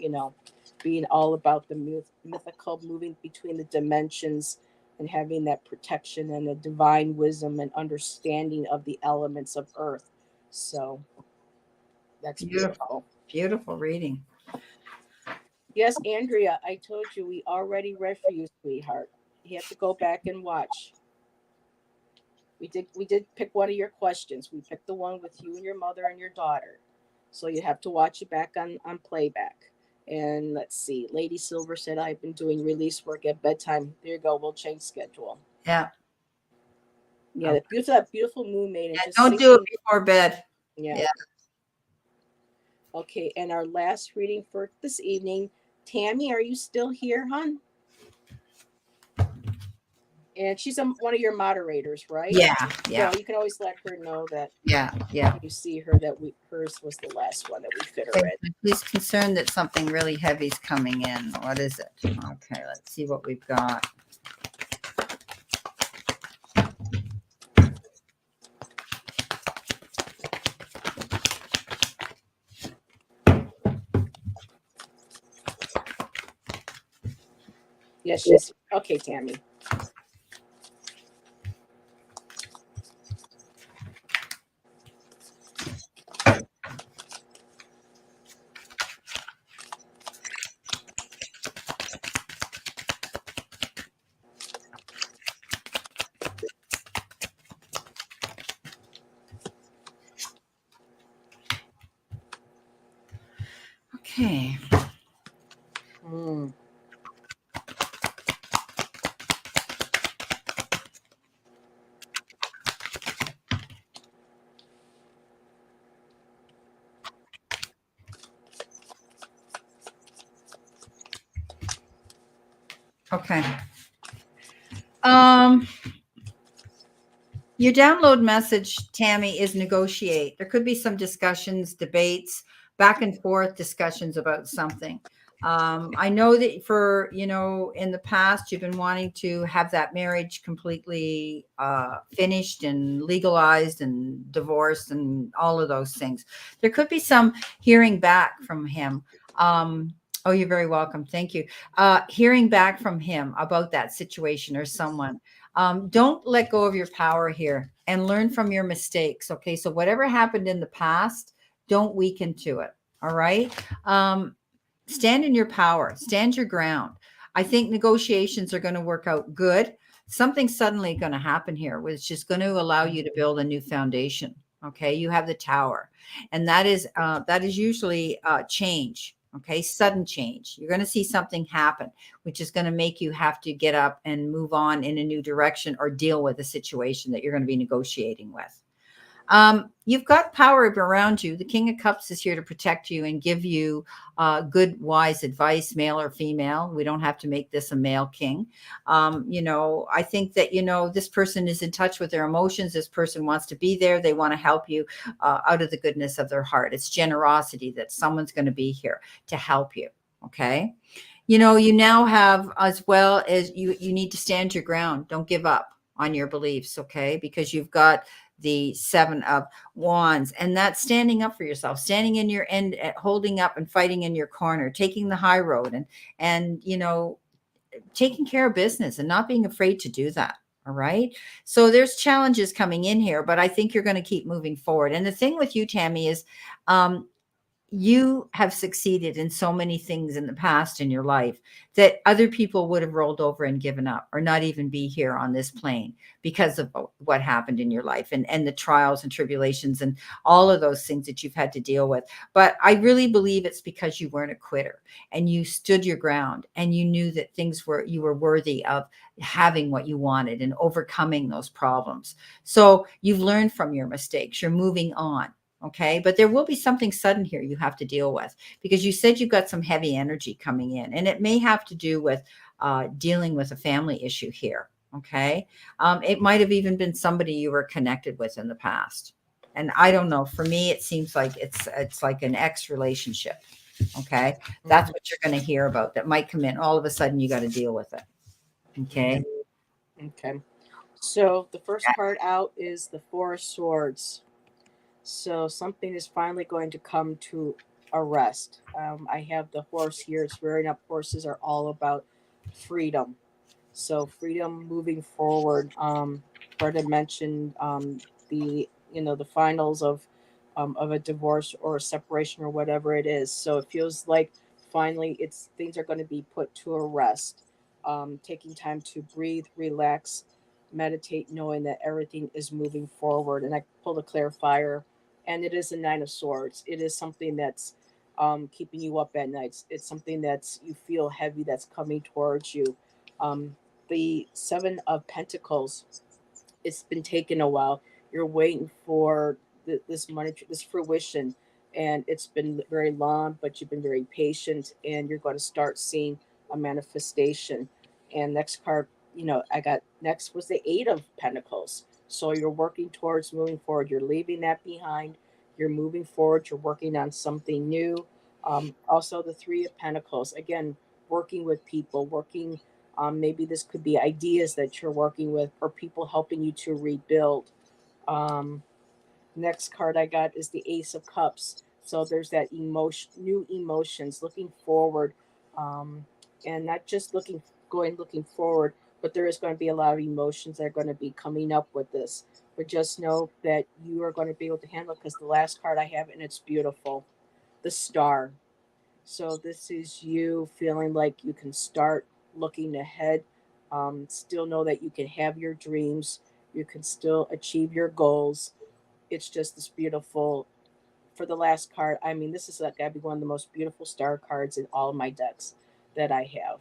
being all about the mythical, moving between the dimensions and having that protection and a divine wisdom and understanding of the elements of earth. So that's Beautiful, beautiful. beautiful reading. Yes, Andrea, I told you we already read for you, sweetheart. You have to go back and watch. We did pick one of your questions. We picked the one with you and your mother and your daughter. So you have to watch it back on playback. And let's see. Lady Silver said I've been doing release work at bedtime. There you go. We'll change schedule. Yeah. Yeah, Oh, that beautiful moon maiden just don't do it sinking. before bed. Yeah. Yeah. Okay. And our last reading for this evening. Tammy, are you still here, hon? And she's one of your moderators, right? Yeah. Yeah. Well, you can always let her know that Yeah. Yeah. when you see her that hers was the last one that we fit her Okay, in. please concerned that something really heavy is coming in. What is it? Okay, let's see what we've got. Yes, she's okay, Tammy. Okay. Mm. Okay. Um, Your download message, Tammy, is negotiate. There could be some discussions, debates, back and forth discussions about something. I know that in the past, you've been wanting to have that marriage completely finished and legalized and divorced and all of those things. There could be some hearing back from him. Oh, you're very welcome. Thank you. Hearing back from him about that situation or someone. Don't let go of your power here and learn from your mistakes. Okay. So, whatever happened in the past, don't weaken to it. All right. Stand in your power, stand your ground. I think negotiations are going to work out good. Something's suddenly going to happen here, which is going to allow you to build a new foundation. Okay. You have the tower, and that is usually change. Okay. Sudden change. You're going to see something happen, which is going to make you have to get up and move on in a new direction or deal with a situation that you're going to be negotiating with. You've got power around you. The King of Cups is here to protect you and give you good, wise advice, male or female. We don't have to make this a male king. I think that, this person is in touch with their emotions. This person wants to be there. They want to help you out of the goodness of their heart. It's generosity that someone's going to be here to help you. Okay. You now have, as well as you need to stand your ground. Don't give up on your beliefs. Okay. Because you've got the 7 of Wands, and that's standing up for yourself, standing in your end, holding up and fighting in your corner, taking the high road and taking care of business and not being afraid to do that. All right. So there's challenges coming in here, but I think you're going to keep moving forward. And the thing with you, Tammy, is you have succeeded in so many things in the past in your life that other people would have rolled over and given up or not even be here on this plane because of what happened in your life and the trials and tribulations and all of those things that you've had to deal with. But I really believe it's because you weren't a quitter and you stood your ground and you knew that you were worthy of having what you wanted and overcoming those problems. So you've learned from your mistakes. You're moving on. Okay. But there will be something sudden here you have to deal with because you said you've got some heavy energy coming in, and it may have to do with dealing with a family issue here. Okay. It might have even been somebody you were connected with in the past. And I don't know. For me, it seems like it's like an ex relationship. Okay. That's what you're going to hear about that might come in. All of a sudden, you got to deal with it. Okay. Okay. So the first card out is the Four of Swords. So something is finally going to come to a rest. I have the horse here. It's rearing up. Horses are all about freedom. So freedom moving forward. Brenda mentioned the the finals of a divorce or a separation or whatever it is. So it feels like finally it's things are going to be put to a rest. Taking time to breathe, relax, meditate, knowing that everything is moving forward. And I pulled a clarifier, and it is a Nine of Swords. It is something that's keeping you up at night. It's something that's you feel heavy that's coming towards you. Um, the Seven of Pentacles, it's been taking a while. You're waiting for this money, this fruition, and it's been very long, but you've been very patient, and you're going to start seeing a manifestation. And next card, I got next was the Eight of Pentacles. So you're working towards moving forward. You're leaving that behind. You're moving forward. You're working on something new. Also, the Three of Pentacles. Again, working with people, working maybe this could be ideas that you're working with or people helping you to rebuild. Um, Next card I got is the Ace of Cups. So there's that emotion, new emotions, looking forward, um, and not just looking forward, but there is going to be a lot of emotions that are going to be coming up with this. But just know that you are going to be able to handle it because the last card I have, and it's beautiful, the Star. So this is you feeling like you can start looking ahead. Still know that you can have your dreams. You can still achieve your goals. It's just this beautiful. For the last card, I mean, this is like gotta be one of the most beautiful star cards in all of my decks that I have,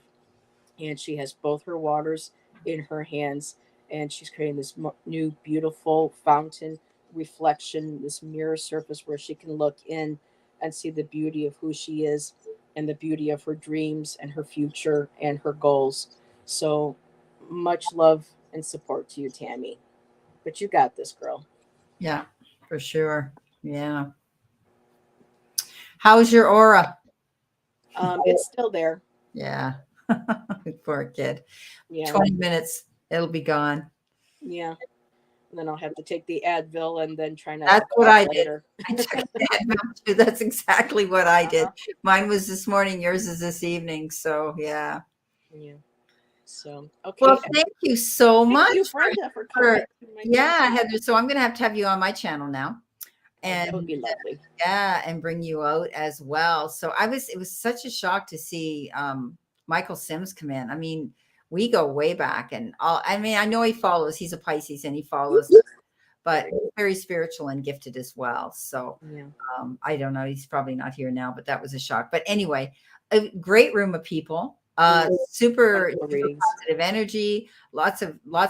and she has both her waters in her hands, and she's creating this new beautiful fountain reflection, this mirror surface where she can look in and see the beauty of who she is and the beauty of her dreams and her future and her goals. So much love and support to you, Tammy, but you got this, girl. Yeah, for sure. Yeah. How's your aura? It's still there. Yeah. Poor kid. Yeah, 20 minutes, it'll be gone. yeah. And then I'll have to take the Advil and then try not to That's what cough I did. later. I took that too. That's exactly what I did. Uh-huh. Mine was this morning, yours is this evening. So, yeah. Yeah. So, Well, okay. thank you so Thank much you, Brenda, for for coming to my channel. yeah, Heather. So I'm gonna have you on my channel now. Oh, that would And be lovely. yeah, and bring you out as well. So it was such a shock to see Michael Sims come in. I mean, we go way back and all I mean, I know he's a Pisces and he follows, but Right. he's very spiritual and gifted as well. So Yeah. I don't know. He's probably not here now, but that was a shock. But anyway, a great room of people. Super Wonderful super readings. positive energy. Lots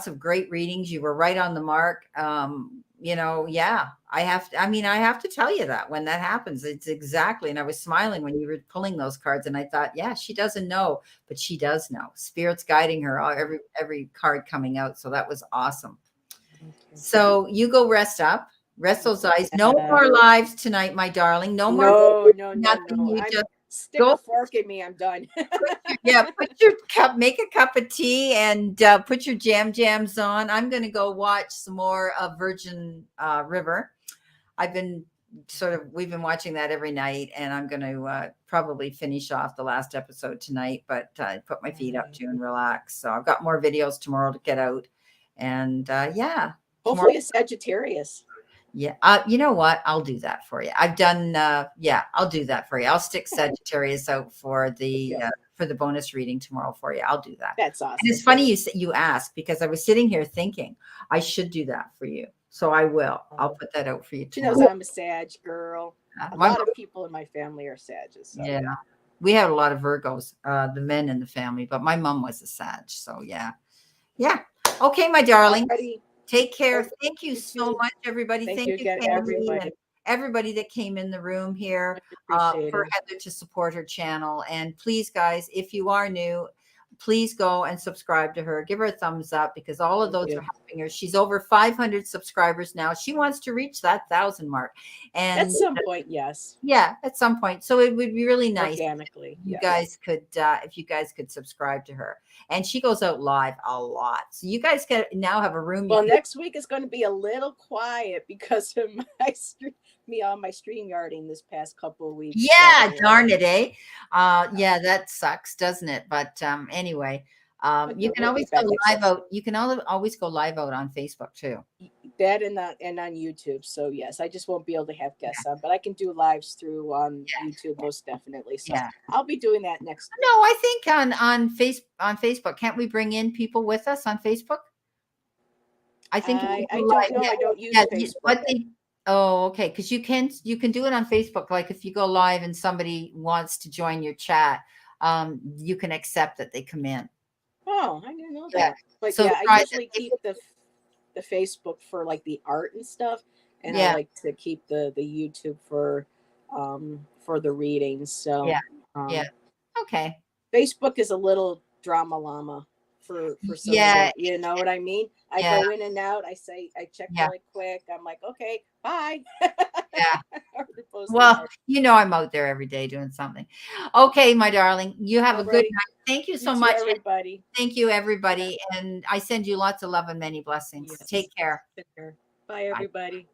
of great readings. You were right on the mark. Yeah. I have to tell you that when that happens, it's exactly. And I was smiling when you were pulling those cards, and I thought, yeah, she doesn't know, but she does know. Spirit's guiding her every card coming out. So that was awesome. Okay. So you go rest up, rest those eyes. No Yeah. more lives tonight, my darling. No more No, no, no, nothing. no. You I'm just stick a go fork in me. I'm done. put your cup, make a cup of tea and put your jams on. I'm going to go watch some more of Virgin River. I've been we've been watching that every night, and I'm going to probably finish off the last episode tonight, but put my feet up too and relax. So I've got more videos tomorrow to get out. And yeah, tomorrow. Hopefully, a Sagittarius. Yeah, you know what? I'll do that for you. I've done yeah, I'll do that for you. I'll stick Sagittarius out Yeah, for the bonus reading tomorrow for you. I'll do that. that's And it's awesome. funny you asked because I was sitting here thinking I should do that for you. So I will. I'll put that out for you She knows tomorrow. I'm a Sag girl. A My lot of people in my family are Sages, so yeah, yeah. we had a lot of Virgos, the men in the family, but my mom was a Sag. So yeah. Yeah. Okay, my darling. Alrighty. Take care. Oh, Thank you you so too. much, everybody. Thank Thank you you, again, Candy, and everybody. everybody that came in the room here Much for appreciated. Heather to support her channel. And please, guys, if you are new, please go and subscribe to her. Give her a thumbs up because all of Thank those are you. helping her. She's over 500 subscribers now. She wants to reach that 1,000 mark. At And some point, yes. yeah, at some point. So it would be really nice Organically, you yes. guys could if you guys could subscribe to her. And she goes out live a lot. So you guys can now have a room you Well, can. next week is going to be a little quiet because of me on my stream yarding this past couple of weeks. Yeah, So, darn it, eh? Yeah, that sucks, doesn't it? But anyway, but you can we'll be always back go next live week. out. You can always go live out on Facebook too. That and on YouTube. So yes, I just won't be able to have guests on, but I can do lives through on YouTube most definitely. So Yeah. I'll be doing that next No, week. I think on Facebook, can't we bring in people with us on Facebook? I think if you I do don't live, know. yeah, I don't yeah. use Facebook. What they? Oh, okay. Because you can do it on Facebook. Like if you go live and somebody wants to join your chat, you can accept that they come in. Oh, I didn't know Yeah. that. But So yeah, I try that. usually keep the Facebook for like the art and stuff, and I Yeah. like to keep the YouTube for the readings. So Yeah. Yeah. um Okay. Facebook is a little drama llama for some of Yeah. the, you know what I mean? I Yeah. go in and out, I check Yeah. really quick. I'm like, okay, bye. Yeah. Or post an Well, art. I'm out there every day doing something. Okay, my darling. You have a good Alrighty. night. Thank you You so too, much. everybody. Thank you, Yeah. everybody. And I send you lots of love and many blessings. Yes. Take care. Take care. Bye, Bye. everybody.